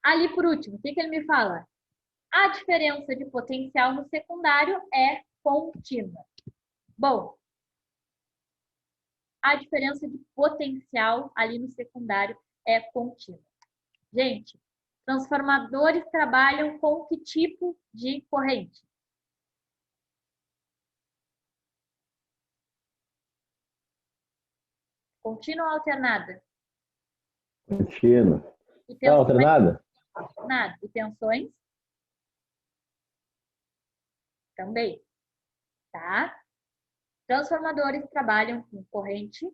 Ali por último, o que ele me fala? A diferença de potencial no secundário é contínua. Bom, a diferença de potencial ali no secundário é contínua. Gente, transformadores trabalham com que tipo de corrente? Contínua ou alternada? Contínua. E Tá alternada? Alternada. E tensões? Também. Tá? Transformadores trabalham com corrente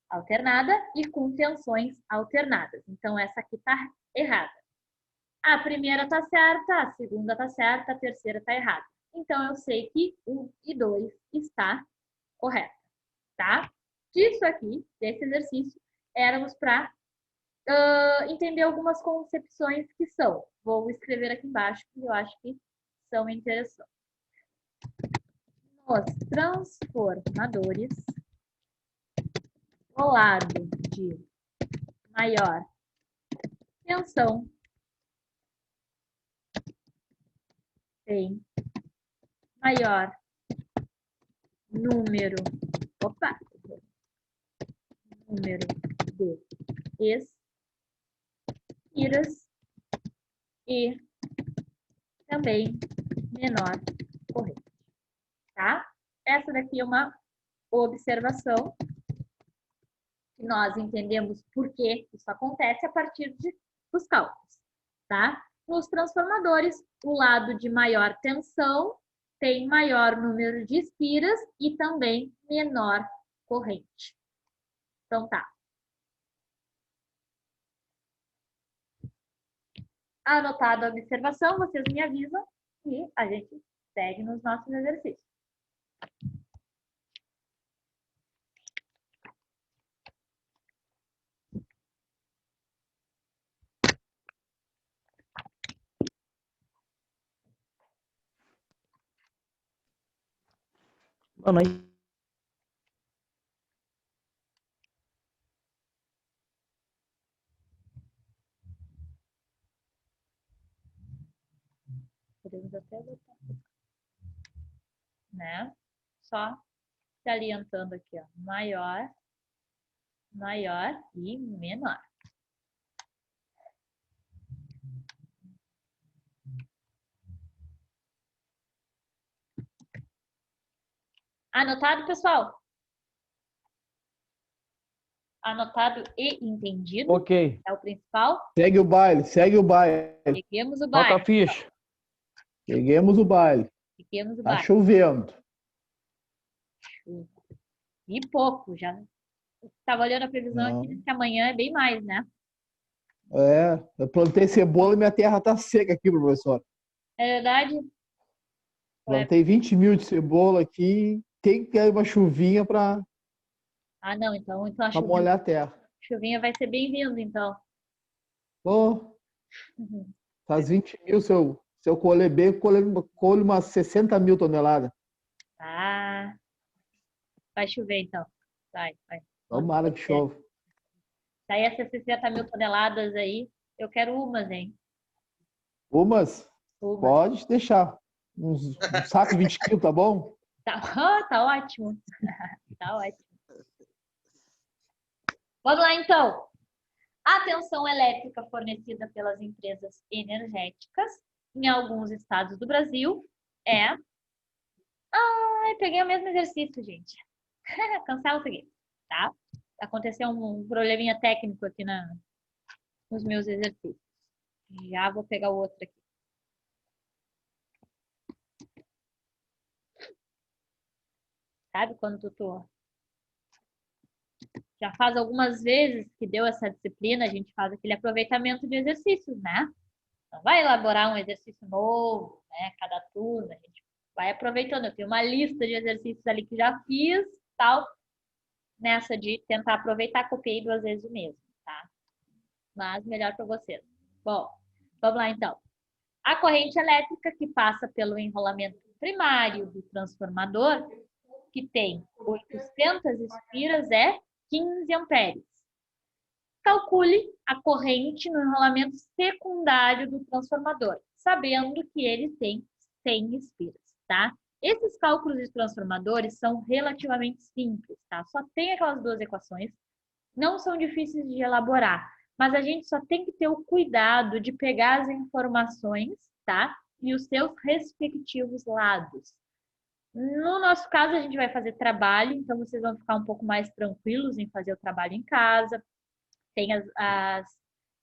alternada e com tensões alternadas. Então, essa aqui está errada. A primeira está certa, a segunda está certa, a terceira está errada. Então, eu sei que 1 e 2 está correta, tá? Disso aqui, desse exercício, éramos para entender algumas concepções que são. Vou escrever aqui embaixo, que eu acho que são interessantes. Nos transformadores, o lado de maior tensão tem maior número de espiras e também menor corrente, tá? Essa daqui é uma observação que nós entendemos por que isso acontece a partir dos cálculos, tá? Nos transformadores, o lado de maior tensão tem maior número de espiras e também menor corrente. Então tá. Anotada a observação, vocês me avisam e a gente segue nos nossos exercícios. Boa noite. Podemos até botar, né? Só salientando aqui, ó, maior, maior e menor. Anotado, pessoal? Anotado e entendido? Ok. É o principal? Segue o baile, segue o baile. Seguimos o Bota a baile. ficha. Seguimos o baile. Seguimos o Tá baile. chovendo. E pouco, já. Estava olhando a previsão Não. aqui, diz que amanhã é bem mais, né? É, eu plantei cebola e minha terra tá seca aqui, professor. É verdade? Plantei 20 mil de cebola aqui. Tem que ter uma chuvinha para Ah, não, então a molhar a terra. chuvinha vai ser bem-vindo, então. Pô, Uhum. faz 20 mil, se eu colher bem, colho umas 60 mil toneladas. Ah, vai chover, então. Vai. Tomara que chove. Daí essas 60 mil toneladas aí, eu quero umas, hein? Umas, Umas. pode deixar. Um saco de 20 quilos, tá bom? Tá ótimo. Tá ótimo. Vamos lá, então. A atenção elétrica fornecida pelas empresas energéticas em alguns estados do Brasil é... Ai, peguei o mesmo exercício, gente. Cancela isso aqui, tá? Aconteceu um probleminha técnico aqui nos meus exercícios. Já vou pegar o outro aqui. Sabe quando tu já faz algumas vezes que deu essa disciplina, a gente faz aquele aproveitamento de exercícios, né? Não vai elaborar um exercício novo, né? Cada turno, a gente vai aproveitando. Eu tenho uma lista de exercícios ali que já fiz, tal, nessa de tentar aproveitar, copiei 2 vezes o mesmo, tá? Mas melhor para vocês. Bom, vamos lá então. A corrente elétrica que passa pelo enrolamento primário do transformador, que tem 800 espiras, é 15 amperes. Calcule a corrente no enrolamento secundário do transformador, sabendo que ele tem 100 espiras, tá? Esses cálculos de transformadores são relativamente simples, tá? Só tem aquelas 2 equações, não são difíceis de elaborar, mas a gente só tem que ter o cuidado de pegar as informações, tá? E os seus respectivos lados. No nosso caso, a gente vai fazer trabalho, então vocês vão ficar um pouco mais tranquilos em fazer o trabalho em casa. Tem as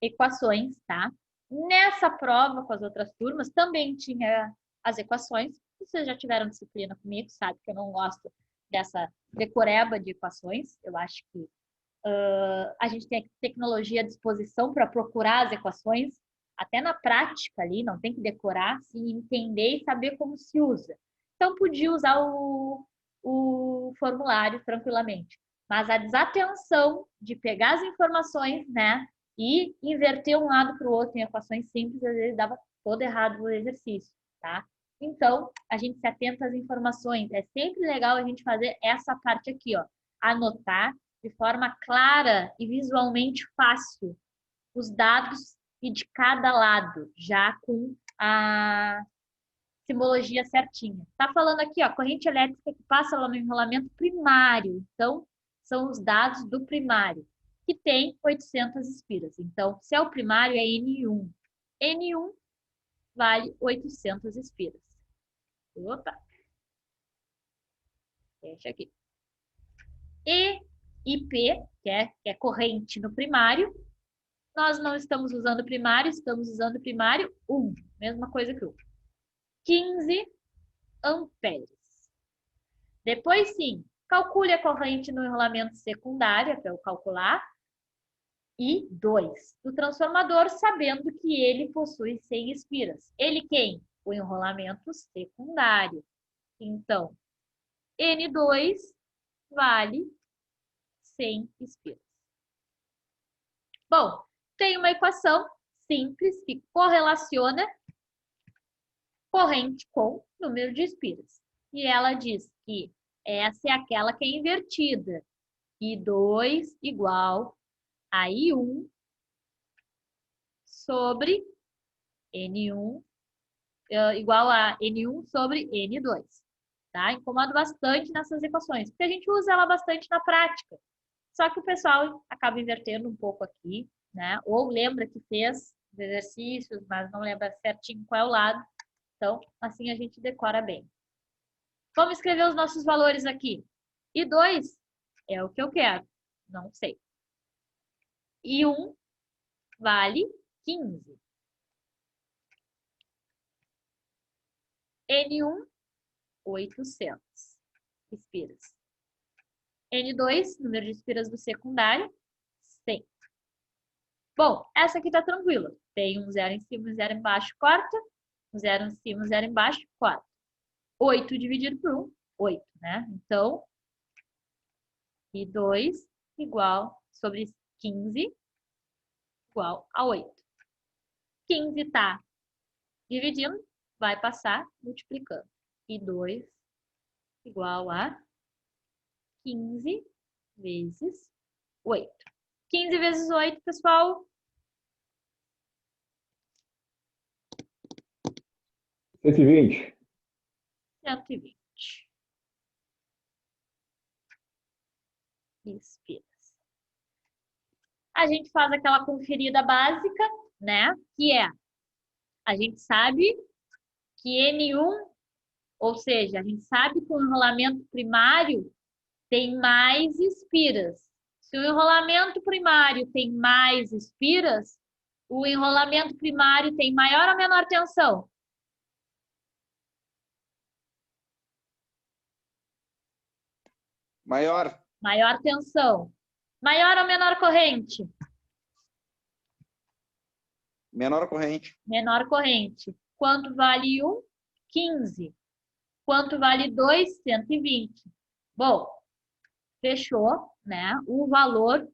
equações, tá? Nessa prova com as outras turmas também tinha as equações. Vocês já tiveram disciplina comigo, sabe que eu não gosto dessa decoreba de equações. Eu acho que a gente tem a tecnologia à disposição para procurar as equações, até na prática ali, não tem que decorar, sim, entender e saber como se usa. Então, podia usar o formulário tranquilamente. Mas a desatenção de pegar as informações, né, e inverter um lado para o outro em equações simples, às vezes dava todo errado o exercício, tá? Então, a gente se atenta às informações. É sempre legal a gente fazer essa parte aqui, ó. Anotar de forma clara e visualmente fácil os dados e de cada lado, já com a simbologia certinha. Tá falando aqui, ó, corrente elétrica que passa lá no enrolamento primário. Então, são os dados do primário, que tem 800 espiras. Então, se é o primário, é N1. N1 vale 800 espiras. Opa! Fecha aqui. EIP, que é corrente no primário, nós não estamos usando primário, estamos usando primário 1. Mesma coisa que o 15 amperes. Depois, sim, calcule a corrente no enrolamento secundário, para eu calcular, e 2 do transformador, sabendo que ele possui 100 espiras. Ele quem? O enrolamento secundário. Então, N2 vale 100 espiras. Bom, tem uma equação simples que correlaciona corrente com número de espiras. E ela diz que essa é aquela que é invertida. I2 igual a I1 sobre N1, igual a N1 sobre N2. Tá? Incomoda bastante nessas equações, porque a gente usa ela bastante na prática. Só que o pessoal acaba invertendo um pouco aqui, né? Ou lembra que fez os exercícios, mas não lembra certinho qual é o lado. Então, assim a gente decora bem. Vamos escrever os nossos valores aqui. I2 é o que eu quero. Não sei. I1 vale 15. N1, 800 espiras. N2, número de espiras do secundário, 100. Bom, essa aqui tá tranquila. Tem um zero em cima e um zero embaixo, corta. Um zero em cima e um zero embaixo, corta. 8 dividido por 1, 8, né? Então, I2 igual sobre 15 igual a 8. 15 tá dividindo, vai passar multiplicando. I2 igual a 15 vezes 8. 15 vezes 8, pessoal? 120. 120. Espiras. A gente faz aquela conferida básica, né? Que é, a gente sabe que N1, ou seja, a gente sabe que o enrolamento primário tem mais espiras. Se o enrolamento primário tem mais espiras, o enrolamento primário tem maior ou menor tensão? Maior. Maior tensão. Maior ou menor corrente? Menor corrente. Menor corrente. Quanto vale 1? 15. Quanto vale 2? 120. Bom, fechou, né? O valor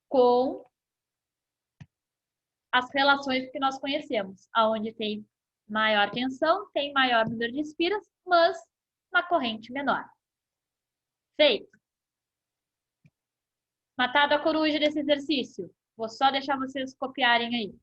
com as relações que nós conhecemos. Aonde tem maior tensão, tem maior número de espiras, mas uma corrente menor. Feito. Matado a coruja desse exercício. Vou só deixar vocês copiarem aí.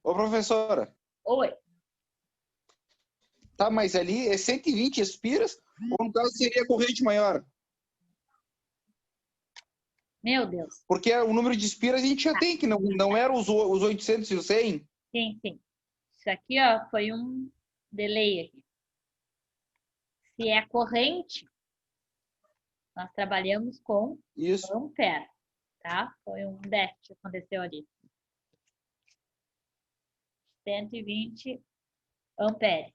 Ô, professora. Oi. Tá, mas ali é 120 espiras, ou no caso seria corrente maior? Meu Deus. Porque o número de espiras a gente já tem, que não era os 800 e os 100. Sim, sim. Isso aqui, ó, foi um delay aqui. Se é corrente, nós trabalhamos com Isso. ampere, tá? Foi um déficit que aconteceu ali. 120 amperes.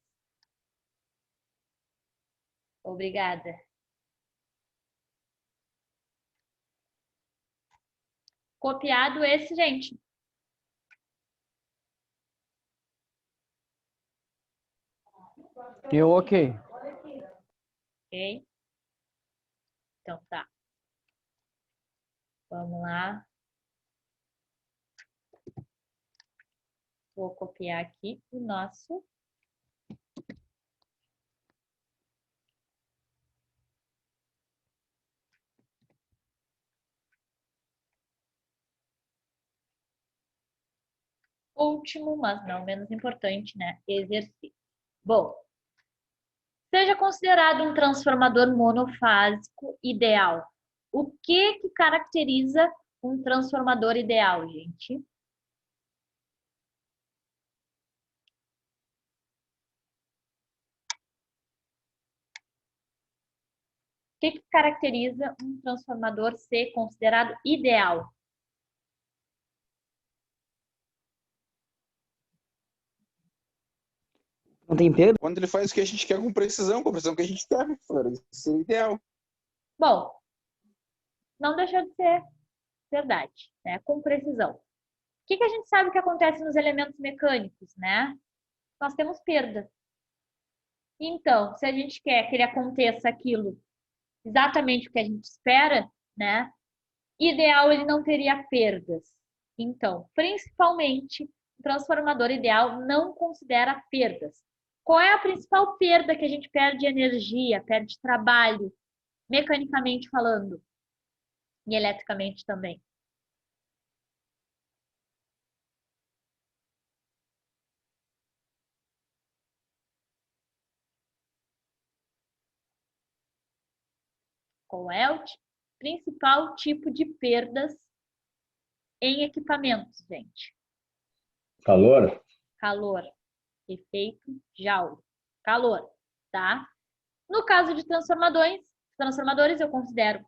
Obrigada. Copiado esse, gente. Eu ok. Ok? Então tá. Vamos lá. Vou copiar aqui o nosso. Último, mas não menos importante, né? Exercício. Bom, seja considerado um transformador monofásico ideal. O que caracteriza um transformador ideal, gente? O que caracteriza um transformador ser considerado ideal? Não tem perda? Quando ele faz o que a gente quer com precisão que a gente quer, professora. Isso seria ideal. Bom, não deixa de ser verdade, né? Com precisão. O que a gente sabe que acontece nos elementos mecânicos, né? Nós temos perda. Então, se a gente quer que ele aconteça aquilo exatamente o que a gente espera, né? Ideal ele não teria perdas. Então, principalmente, o transformador ideal não considera perdas. Qual é a principal perda que a gente perde energia, perde trabalho, mecanicamente falando, e eletricamente também? Qual é o principal tipo de perdas em equipamentos, gente? Calor? Calor. Efeito Joule. Calor, tá? No caso de transformadores eu considero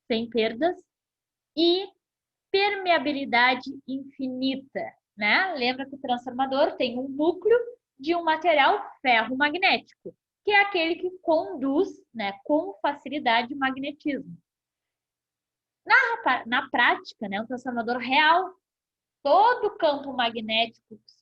sem perdas e permeabilidade infinita, né? Lembra que o transformador tem um núcleo de um material ferromagnético. O que é aquele que conduz, né, com facilidade o magnetismo. Na prática, né, um transformador real, todo o campo magnético que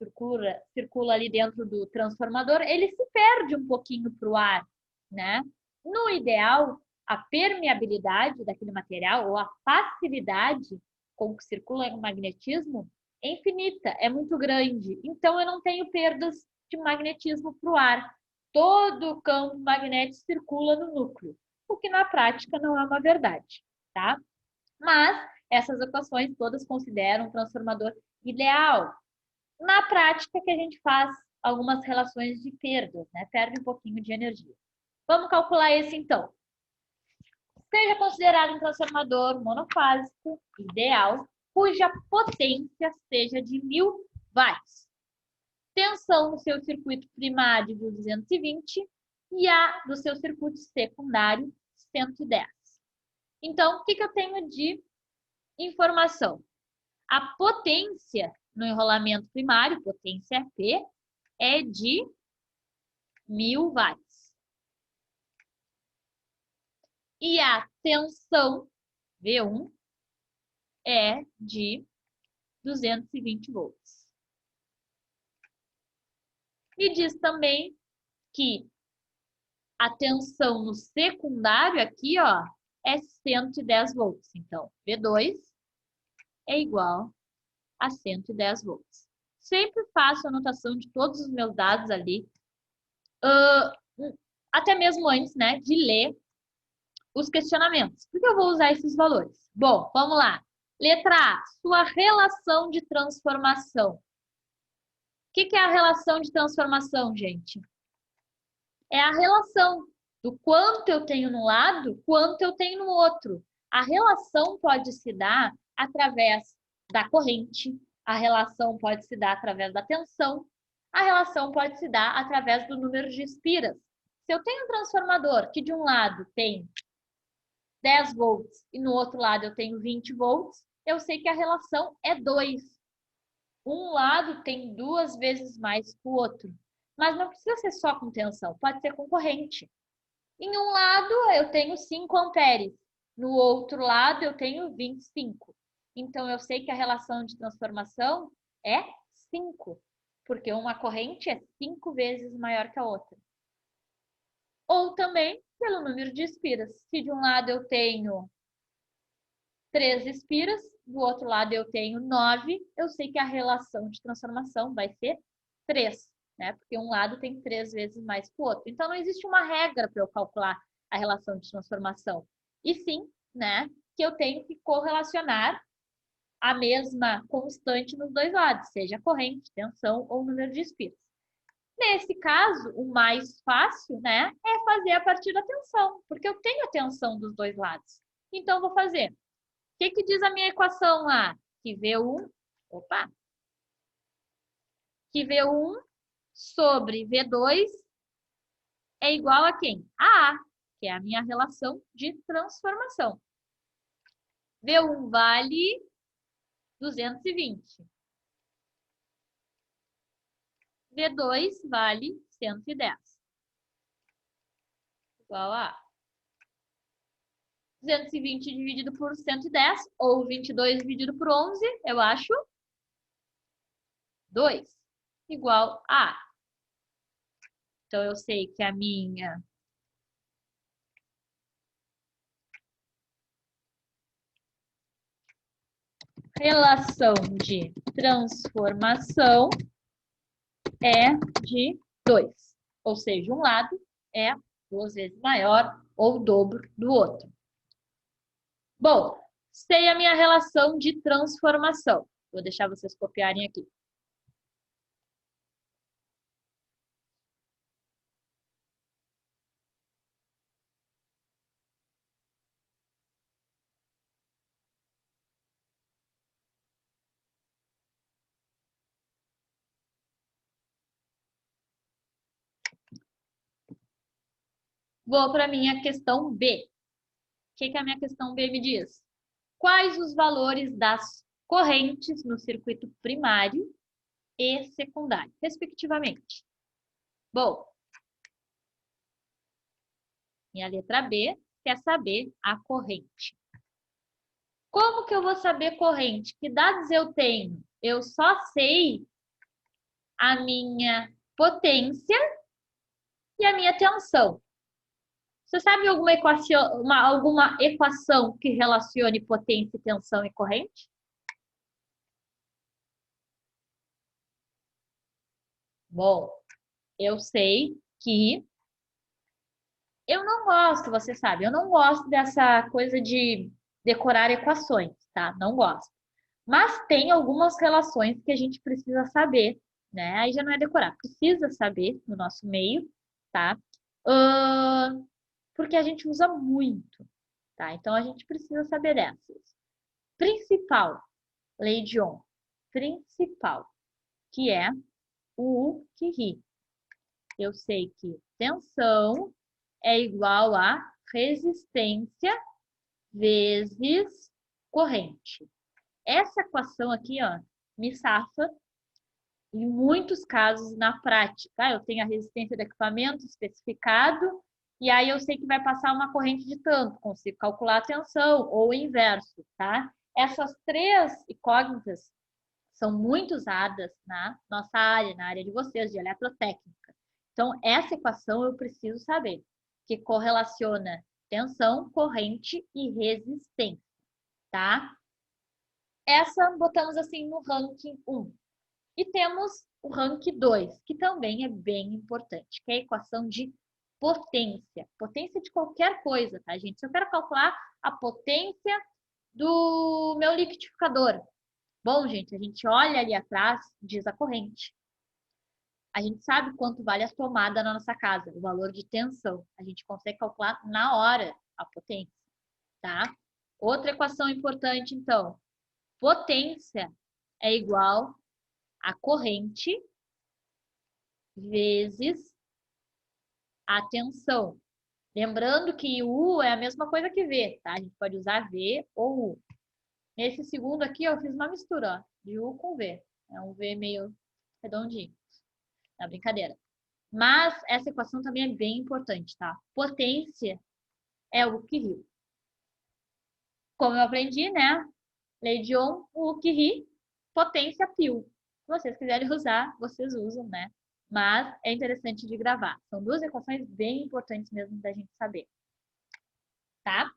circula ali dentro do transformador, ele se perde um pouquinho para o ar, né? No ideal, a permeabilidade daquele material ou a facilidade com que circula o magnetismo é infinita, é muito grande. Então, eu não tenho perdas de magnetismo para o ar. Todo o campo magnético circula no núcleo, o que na prática não é uma verdade, tá? Mas essas equações todas consideram um transformador ideal. Na prática, que a gente faz algumas relações de perdas, né? Perde um pouquinho de energia. Vamos calcular esse então. Seja considerado um transformador monofásico ideal, cuja potência seja de 1000 watts. Tensão no seu circuito primário de 220 e a do seu circuito secundário 110. Então, o que eu tenho de informação? A potência no enrolamento primário, potência P, é de 1000 watts. E a tensão, V1, é de 220 volts. E diz também que a tensão no secundário aqui, ó, é 110 volts. Então, V2 é igual a 110 volts. Sempre faço anotação de todos os meus dados ali, até mesmo antes, né, de ler os questionamentos. Por que eu vou usar esses valores? Bom, vamos lá. Letra A, sua relação de transformação. O que é a relação de transformação, gente? É a relação do quanto eu tenho num lado, quanto eu tenho no outro. A relação pode se dar através da corrente, a relação pode se dar através da tensão, a relação pode se dar através do número de espiras. Se eu tenho um transformador que de um lado tem 10 volts e no outro lado eu tenho 20 volts, eu sei que a relação é 2. Um lado tem 2 vezes mais que o outro. Mas não precisa ser só com tensão, pode ser com corrente. Em um lado eu tenho 5 amperes, no outro lado eu tenho 25. Então eu sei que a relação de transformação é 5, porque uma corrente é 5 vezes maior que a outra. Ou também pelo número de espiras. Se de um lado eu tenho 3 espiras, do outro lado eu tenho 9, eu sei que a relação de transformação vai ser 3, né? Porque um lado tem 3 vezes mais que o outro. Então, não existe uma regra para eu calcular a relação de transformação. E sim, né, que eu tenho que correlacionar a mesma constante nos dois lados, seja corrente, tensão ou número de espiras. Nesse caso, o mais fácil, né, é fazer a partir da tensão, porque eu tenho a tensão dos dois lados. Então, vou fazer. O que diz a minha equação lá? Que V1, que V1 sobre V2 é igual a quem? A A, que é a minha relação de transformação. V1 vale 220. V2 vale 110. Igual a 220 dividido por 110, ou 22 dividido por 11, eu acho 2, igual a. Então, eu sei que a minha relação de transformação é de 2. Ou seja, um lado é 2 vezes maior ou o dobro do outro. Bom, sei a minha relação de transformação. Vou deixar vocês copiarem aqui. Vou para a minha questão B. O que a minha questão B me diz? Quais os valores das correntes no circuito primário e secundário, respectivamente? Bom, E a letra B quer saber a corrente. Como que eu vou saber corrente? Que dados eu tenho? Eu só sei a minha potência e a minha tensão. Você sabe alguma equação que relacione potência, tensão e corrente? Bom, eu sei que eu não gosto, você sabe, eu não gosto dessa coisa de decorar equações, tá? Não gosto. Mas tem algumas relações que a gente precisa saber, né? Aí já não é decorar, precisa saber no nosso meio, tá? Porque a gente usa muito, tá? Então a gente precisa saber dessas. Principal, lei de Ohm. Principal, que é o U que ri. Eu sei que tensão é igual a resistência vezes corrente. Essa equação aqui, ó, me safa em muitos casos na prática. Eu tenho a resistência do equipamento especificado e aí eu sei que vai passar uma corrente de tanto, consigo calcular a tensão ou o inverso, tá? Essas três incógnitas são muito usadas na nossa área, na área de vocês, de eletrotécnica. Então, essa equação eu preciso saber, que correlaciona tensão, corrente e resistência, tá? Essa botamos assim no ranking 1. E temos o ranking 2, que também é bem importante, que é a equação de potência. Potência de qualquer coisa, tá, gente? Se eu quero calcular a potência do meu liquidificador. Bom, gente, a gente olha ali atrás, diz a corrente. A gente sabe quanto vale a tomada na nossa casa, o valor de tensão. A gente consegue calcular na hora a potência, tá? Outra equação importante, então. Potência é igual a corrente vezes a tensão. Lembrando que U é a mesma coisa que V, tá? A gente pode usar V ou U. Nesse segundo aqui, eu fiz uma mistura, ó, de U com V. É um V meio redondinho. Na brincadeira. Mas essa equação também é bem importante, tá? Potência é o que ri. Como eu aprendi, né? Lei de Ohm, o que ri, potência π. Se vocês quiserem usar, vocês usam, né? Mas é interessante de gravar. São duas equações bem importantes mesmo da gente saber. Tá?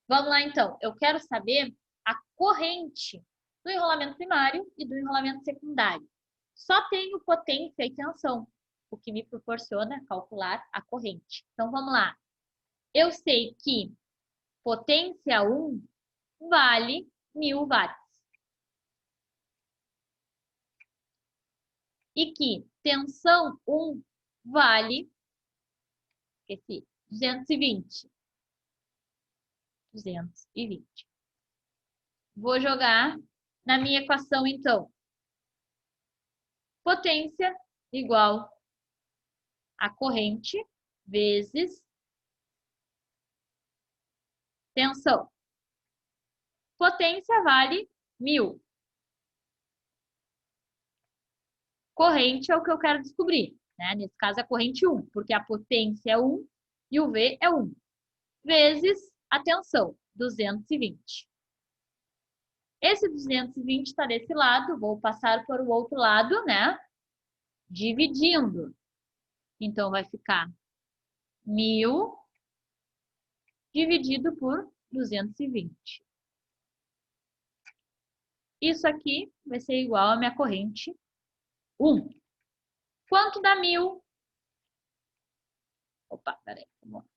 Vamos lá, então. Eu quero saber a corrente do enrolamento primário e do enrolamento secundário. Só tenho potência e tensão, o que me proporciona calcular a corrente. Então, vamos lá. Eu sei que potência 1 vale 1000 watts. E que tensão 1 vale 220. 220. Vou jogar na minha equação, então. Potência igual a corrente vezes tensão. Potência vale 1000. Corrente é o que eu quero descobrir, né? Nesse caso, a corrente 1, porque a potência é 1 e o V é 1. Vezes a tensão, 220. Esse 220 está desse lado, vou passar para o outro lado, né? Dividindo. Então, vai ficar 1000 dividido por 220. Isso aqui vai ser igual a minha corrente 1. Quanto dá 1000? Opa, peraí. Vamos lá.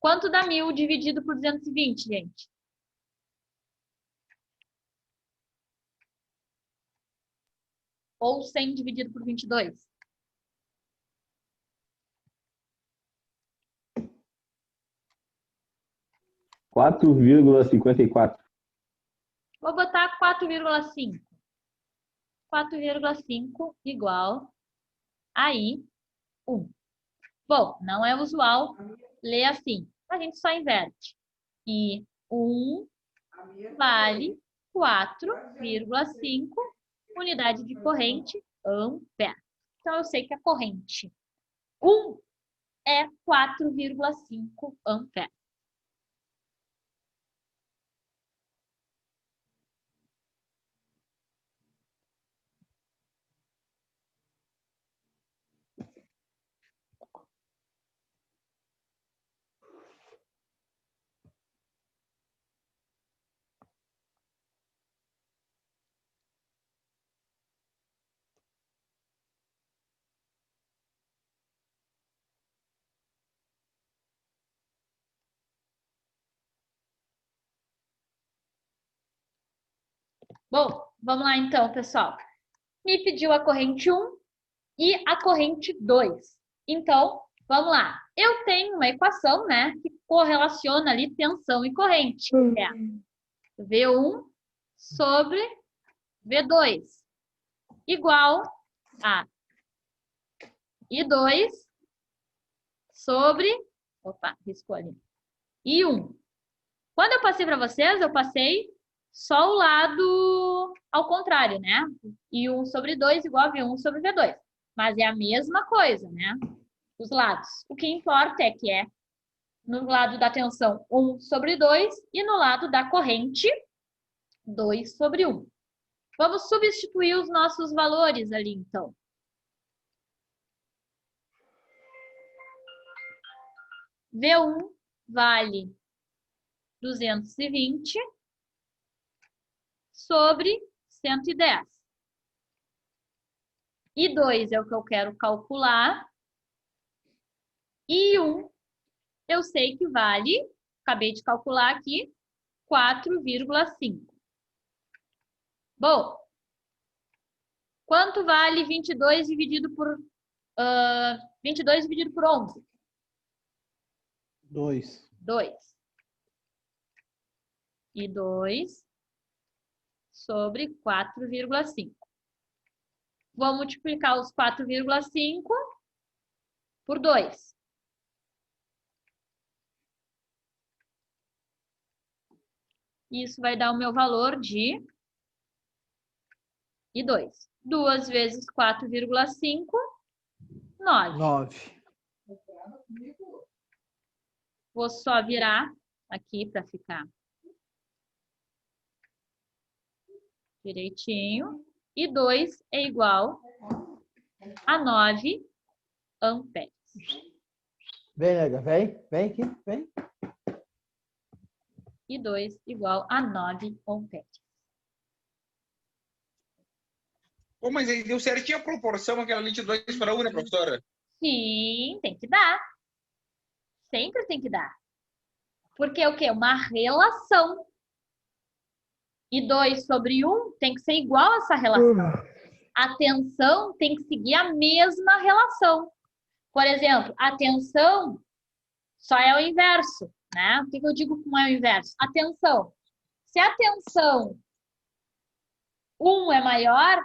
Quanto dá 1000 dividido por 220, gente? Ou 100 dividido por 22? $4,54. Vou botar 4,5. 4,5 igual aí 1. Bom, não é usual ler assim. A gente só inverte. E 1 vale 4,5 unidade de corrente ampere. Então, eu sei que a corrente 1 é 4,5 amperes. Bom, vamos lá então, pessoal. Me pediu a corrente 1 e a corrente 2. Então, vamos lá. Eu tenho uma equação, né, que correlaciona ali tensão e corrente. É V1 sobre V2 igual a I2 sobre... Opa, riscou ali. I1. Quando eu passei para vocês, eu passei só o lado ao contrário, né? I1 sobre 2 igual a V1 sobre V2. Mas é a mesma coisa, né? Os lados. O que importa é que é no lado da tensão 1 sobre 2 e no lado da corrente 2 sobre 1. Vamos substituir os nossos valores ali, então. V1 vale 220 sobre 110. I2 é o que eu quero calcular. I1 eu sei que vale, acabei de calcular aqui, 4,5. Bom, quanto vale 22 dividido por 11? 2. 2. E 2 sobre 4,5. Vou multiplicar os 4,5 por 2. Isso vai dar o meu valor de I2. 2 vezes 4,5, 9. 9. Vou só virar aqui para ficar direitinho. E 2 é igual a 9 amperes. Vem, nega, vem. Vem aqui, vem. E 2 igual a 9 amperes. Pô, mas aí deu certinho a proporção, aquela ali de 2 para 1, né, professora? Sim, tem que dar. Sempre tem que dar. Porque é o quê? Uma relação. E 2 sobre 1 tem que ser igual a essa relação. A tensão tem que seguir a mesma relação. Por exemplo, a tensão só é o inverso, né? O que eu digo como é o inverso? A tensão. Se a tensão 1 é maior,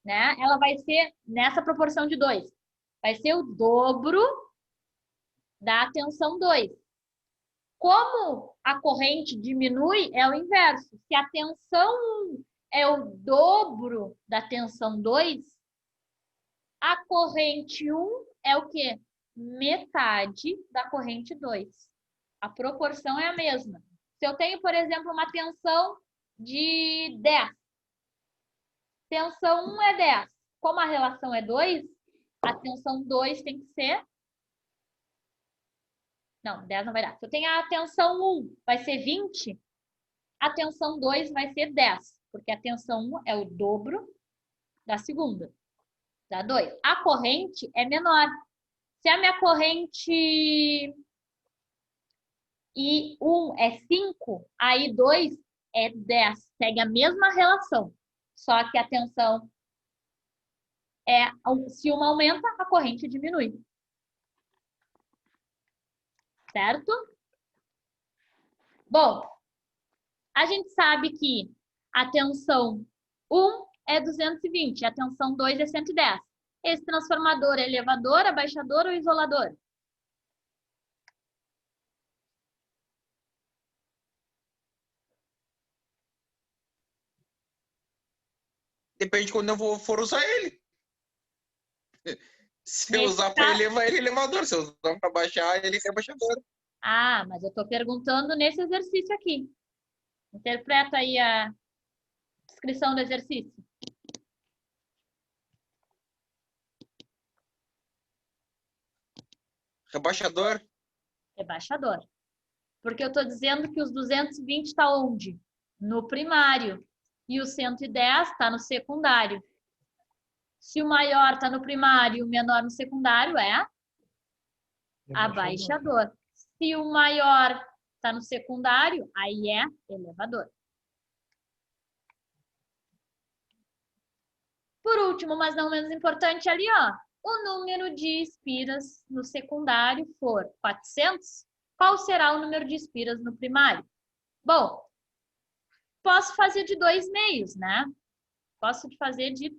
né? Ela vai ser nessa proporção de 2. Vai ser o dobro da tensão 2. Como a corrente diminui, é o inverso. Se a tensão 1 é o dobro da tensão 2, a corrente 1 é o quê? Metade da corrente 2. A proporção é a mesma. Se eu tenho, por exemplo, uma tensão de 10. Tensão 1 é 10. Como a relação é 2, a tensão 2 tem que ser... Não, 10 não vai dar. Se eu tenho a tensão 1, vai ser 20. A tensão 2 vai ser 10. Porque a tensão 1 é o dobro da segunda. Dá 2. A corrente é menor. Se a minha corrente I1 é 5, a I2 é 10. Segue a mesma relação. Só que a tensão se uma aumenta, a corrente diminui. Certo? Bom, a gente sabe que a tensão 1 é 220, a tensão 2 é 110. Esse transformador é elevador, abaixador ou isolador? Depende de quando eu for usar ele. Se eu usar para elevar, ele é elevador. Se eu usar para baixar, ele é rebaixador. Ah, mas eu estou perguntando nesse exercício aqui. Interpreta aí a descrição do exercício. Rebaixador. Rebaixador. Porque eu estou dizendo que os 220 está onde? No primário. E o 110 está no secundário. Se o maior está no primário e o menor no secundário, é abaixador. Se o maior está no secundário, aí é elevador. Por último, mas não menos importante, ali, ó, o número de espiras no secundário for 400, qual será o número de espiras no primário? Bom, posso fazer de dois meios, né? Posso fazer de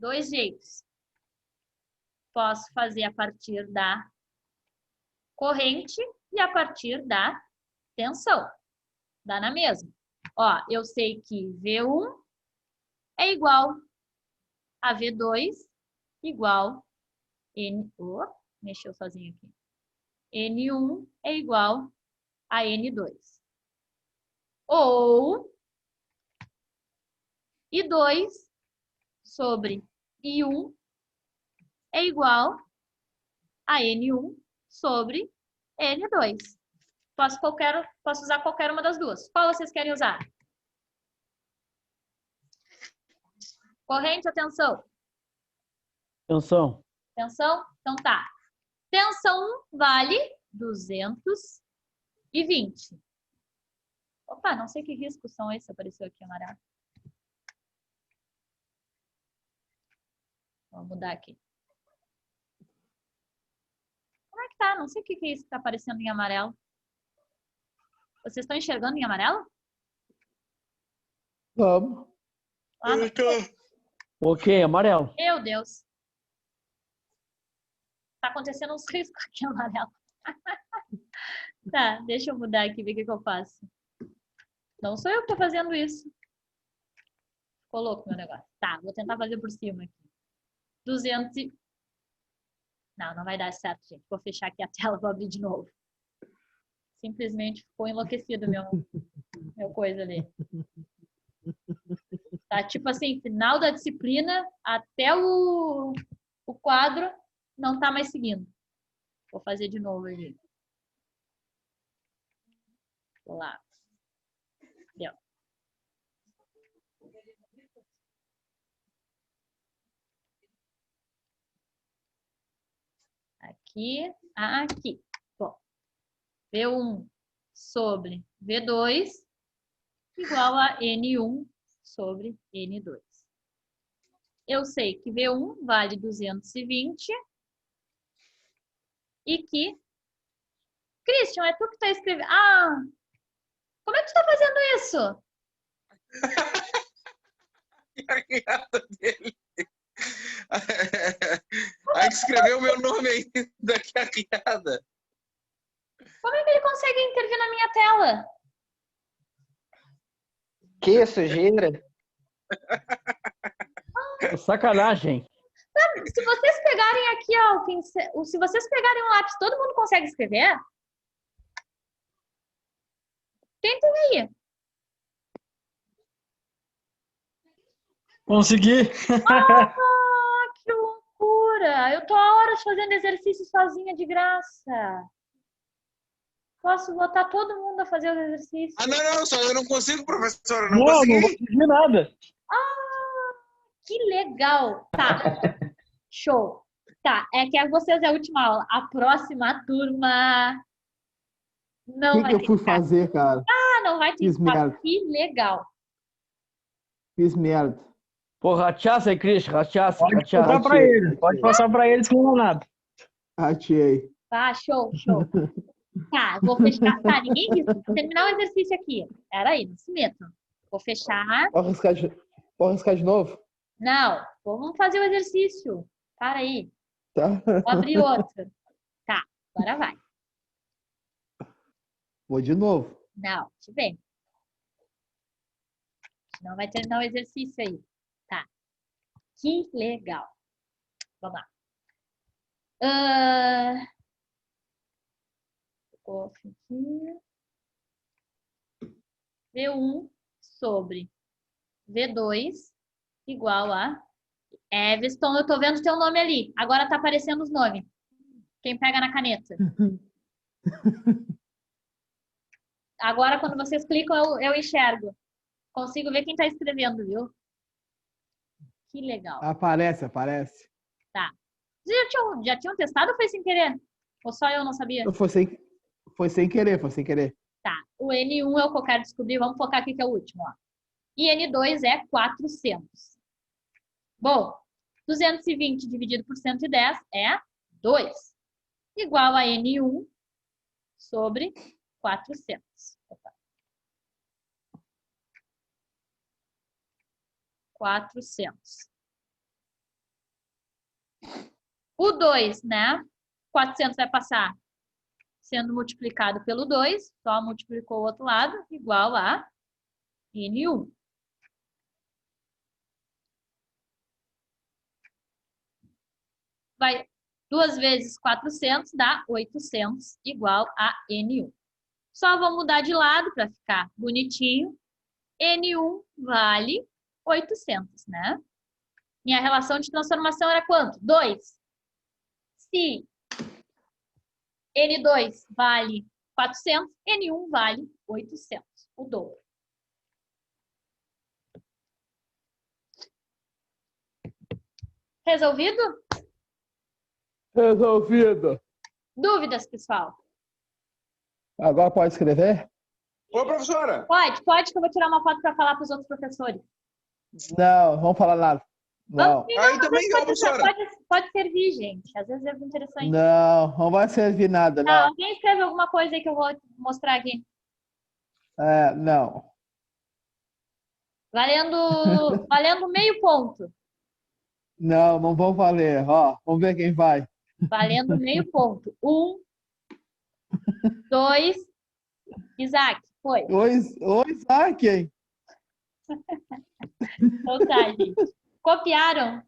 dois jeitos. Posso fazer a partir da corrente e a partir da tensão. Dá na mesma. Ó, eu sei que V1 é igual a V2 igual N... Oh, mexeu sozinho aqui. N1 é igual a N2. Ou I2 sobre I1 é igual a N1 sobre N2. Posso usar qualquer uma das duas. Qual vocês querem usar? Corrente ou tensão? Tensão. Tensão? Então tá. Tensão 1 vale 220. Opa, não sei que riscos são esses, apareceu aqui amarelo. Vou mudar aqui. Como é que tá? Não sei o que é isso que tá aparecendo em amarelo. Vocês estão enxergando em amarelo? Vamos. Ah, não. Ok, amarelo. Meu Deus. Tá acontecendo uns riscos aqui amarelo. Tá, deixa eu mudar aqui, ver o que eu faço. Não sou eu que tô fazendo isso. Ficou louco meu negócio. Tá, vou tentar fazer por cima aqui. 200 e... Não vai dar certo, gente. Vou fechar aqui a tela, vou abrir de novo. Simplesmente ficou enlouquecido meu coisa ali. Tá, tipo assim, final da disciplina, até o quadro não tá mais seguindo. Vou fazer de novo ali. Vou lá. Deu. Aqui, aqui. Bom, V1 sobre V2 igual a N1 sobre N2. Eu sei que V1 vale 220 e que... Christian, é tu que está escrevendo... Ah, como é que tu está fazendo isso? A risada dele. Aí escreveu o meu nome ainda, que a riada. Como é que ele consegue intervir na minha tela? Que sujeira? Sacanagem. Se vocês pegarem aqui, ó, se vocês pegarem um lápis, todo mundo consegue escrever? Tentem aí. Consegui. Ah, que loucura! Eu tô há horas fazendo exercício sozinha de graça. Posso botar todo mundo a fazer os exercícios? Ah, não, só eu não consigo, professora. Eu não Não consegui. vou conseguir nada. Ah, que legal! Tá, show. Tá, é que vocês é a última aula. A próxima turma não O vai que eu fui ter. fazer, cara? Ah, não vai ter Fiz espaço. merda. Que legal. Fiz merda. Pô, rateaça aí, Cristian. Rateaça, Pode rateaça. passar pra eles. Pode passar pra eles que não é nada. Rateei. Tá, show. Tá, vou fechar. Tá, ninguém risca. Vou terminar o exercício aqui. Peraí, não se metam. Vou fechar. Vou arriscar de novo? Não, vamos fazer o exercício. Para aí. Tá. Vou abrir outro. Tá, agora vai. Vou de novo. Não, deixa eu ver. Não vai terminar o exercício aí. Tá. Que legal. Vamos lá. Ah, V1 sobre V2 igual a Everton. Eu tô vendo teu nome ali. Agora tá aparecendo os nomes. Quem pega na caneta? Agora, quando vocês clicam, eu enxergo. Consigo ver quem tá escrevendo, viu? Que legal. Aparece. Tá. Vocês já tinham testado ou foi sem querer? Ou só eu não sabia? Foi sem querer. Tá. O N1 é o que eu quero descobrir. Vamos focar aqui que é o último, ó. E N2 é 400. Bom, 220 dividido por 110 é 2. Igual a N1 sobre 400. Opa. 400. O 2, né? 400 vai passar sendo multiplicado pelo 2, só multiplicou o outro lado, igual a N1. Vai 2 vezes 400 dá 800, igual a N1. Só vou mudar de lado para ficar bonitinho. N1 vale 800, né? Minha relação de transformação era quanto? 2. Se N2 vale 400, N1 vale 800, o dobro. Resolvido? Resolvido. Dúvidas, pessoal? Agora pode escrever? Ô, professora! Pode, que eu vou tirar uma foto para falar para os outros professores. Não, vamos falar nada. Não. Vamos, Aí às também, vezes ó, professora. pode servir, gente. Às vezes é interessante. Não vai servir nada, Tá, não. alguém escreve alguma coisa aí que eu vou mostrar aqui. Não. Valendo meio ponto. Não vão valer. Ó, vamos ver quem vai. Valendo meio ponto. 1, 2, Isaac, foi. Oi, Isaac, hein? Então tá, gente. Copiaram?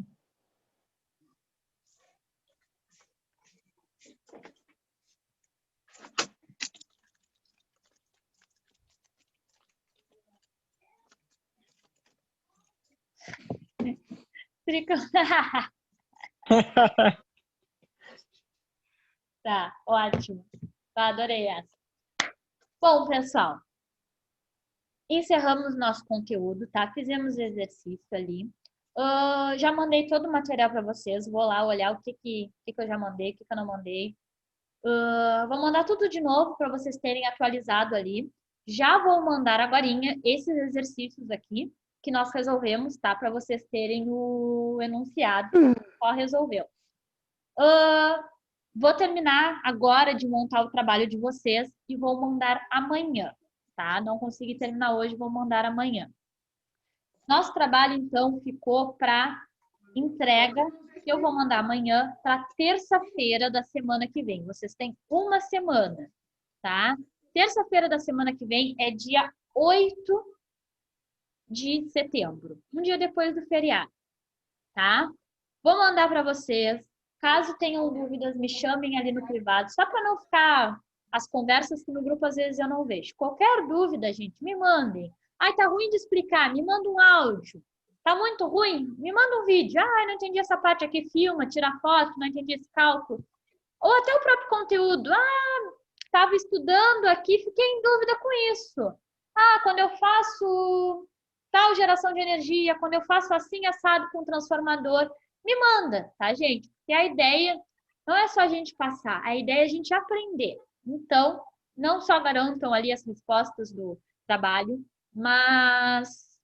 Tá, ótimo. Tá, adorei essa. Bom, pessoal, encerramos nosso conteúdo, tá? Fizemos exercício ali. Já mandei todo o material para vocês. Vou lá olhar o que eu já mandei, o que eu não mandei. Vou mandar tudo de novo para vocês terem atualizado ali. Já vou mandar agorinha esses exercícios aqui que nós resolvemos, tá? Para vocês terem o enunciado. Só resolveu. Vou terminar agora de montar o trabalho de vocês e vou mandar amanhã, tá? Não consegui terminar hoje, vou mandar amanhã. Nosso trabalho, então, ficou para entrega, que eu vou mandar amanhã para terça-feira da semana que vem. Vocês têm uma semana, tá? Terça-feira da semana que vem é dia 8 de setembro, um dia depois do feriado, tá? Vou mandar para vocês. Caso tenham dúvidas, me chamem ali no privado, só para não ficar as conversas que no grupo às vezes eu não vejo. Qualquer dúvida, gente, me mandem. Ai, tá ruim de explicar, me manda um áudio. Tá muito ruim? Me manda um vídeo. Ai, não entendi essa parte aqui, filma, tira foto, não entendi esse cálculo. Ou até o próprio conteúdo. Estava estudando aqui, fiquei em dúvida com isso. Quando eu faço tal geração de energia, quando eu faço assim assado com transformador, me manda, tá, gente? Porque a ideia não é só a gente passar, a ideia é a gente aprender. Então, não só garantam ali as respostas do trabalho, mas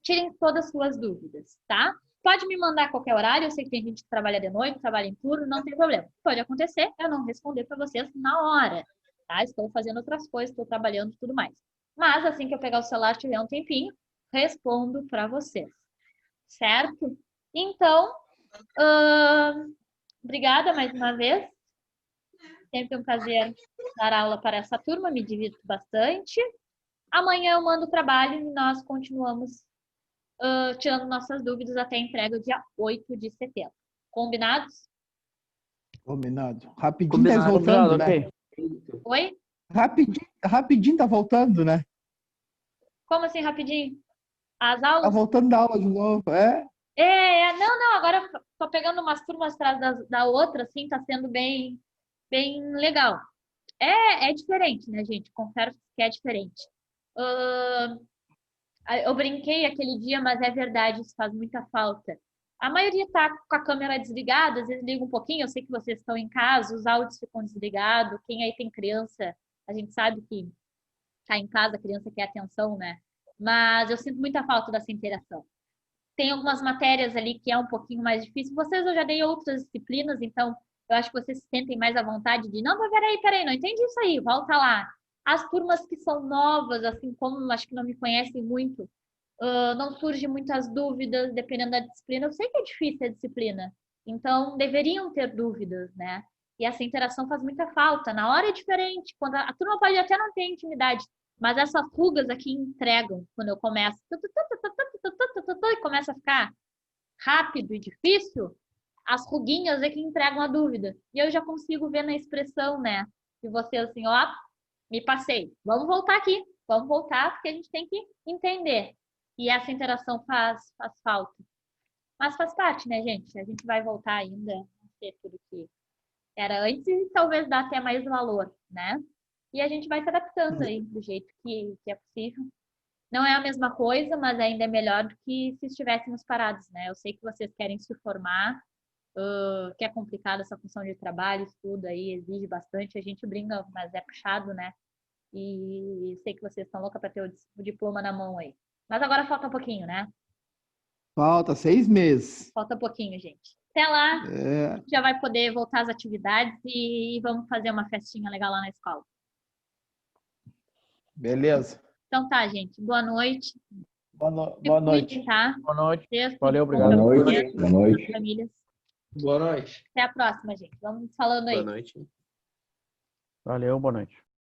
tirem todas as suas dúvidas, tá? Pode me mandar a qualquer horário, eu sei que tem gente que trabalha de noite, trabalha em turno, não tem problema. Pode acontecer, eu não responder para vocês na hora, tá? Estou fazendo outras coisas, estou trabalhando e tudo mais. Mas assim que eu pegar o celular, tiver um tempinho, respondo para vocês, certo? Então, obrigada mais uma vez. Sempre um prazer dar aula para essa turma, me divirto bastante. Amanhã eu mando o trabalho e nós continuamos tirando nossas dúvidas até a entrega dia 8 de setembro. Combinados? Combinado. Rapidinho tá voltando, Combinado, né? ok. Oi? Rapidinho tá voltando, né? Como assim, rapidinho? As Tá aulas? voltando da aula de novo, é? Não, agora eu tô pegando umas turmas atrás da outra, assim, tá sendo bem, bem legal. É diferente, né, gente? Confesso que é diferente. Ahn, eu brinquei aquele dia, mas é verdade, isso faz muita falta. A maioria tá com a câmera desligada, às vezes liga um pouquinho, eu sei que vocês estão em casa, os áudios ficam desligados, quem aí tem criança, a gente sabe que tá em casa, a criança quer atenção, né? Mas eu sinto muita falta dessa interação. Tem algumas matérias ali que é um pouquinho mais difícil. Vocês eu já dei outras disciplinas, então eu acho que vocês se sentem mais à vontade de, não, mas peraí, não entendi isso aí, volta lá. As turmas que são novas, assim como acho que não me conhecem muito, não surgem muitas dúvidas, dependendo da disciplina. Eu sei que é difícil a disciplina, então deveriam ter dúvidas, né? E essa interação faz muita falta. Na hora é diferente, quando a turma pode até não ter intimidade, mas essas rugas aqui entregam quando eu começo e começa a ficar rápido e difícil, as ruguinhas é que entregam a dúvida. E eu já consigo ver na expressão, né? De você assim, ó, me passei. Vamos voltar aqui. Vamos voltar, porque a gente tem que entender. E essa interação faz falta. Mas faz parte, né, gente? A gente vai voltar ainda a ser tudo que era antes e talvez dar até mais valor, né? E a gente vai se adaptando aí do jeito que é possível. Não é a mesma coisa, mas ainda é melhor do que se estivéssemos parados, né? Eu sei que vocês querem se formar, que é complicado essa função de trabalho, estudo aí, exige bastante, a gente brinca, mas é puxado, né? E sei que vocês estão loucos para ter o diploma na mão aí. Mas agora falta um pouquinho, né? Falta 6 meses. Falta um pouquinho, gente. Até lá, É, já vai poder voltar às atividades e vamos fazer uma festinha legal lá na escola. beleza. Então tá, gente. Boa noite. Boa noite. Tá? Boa noite. Vocês, Valeu, tudo bom obrigado. pra Boa vocês, noite. Boa noite. suas famílias. Boa noite. Até a próxima, gente. Vamos falando aí. Boa noite. Valeu, boa noite.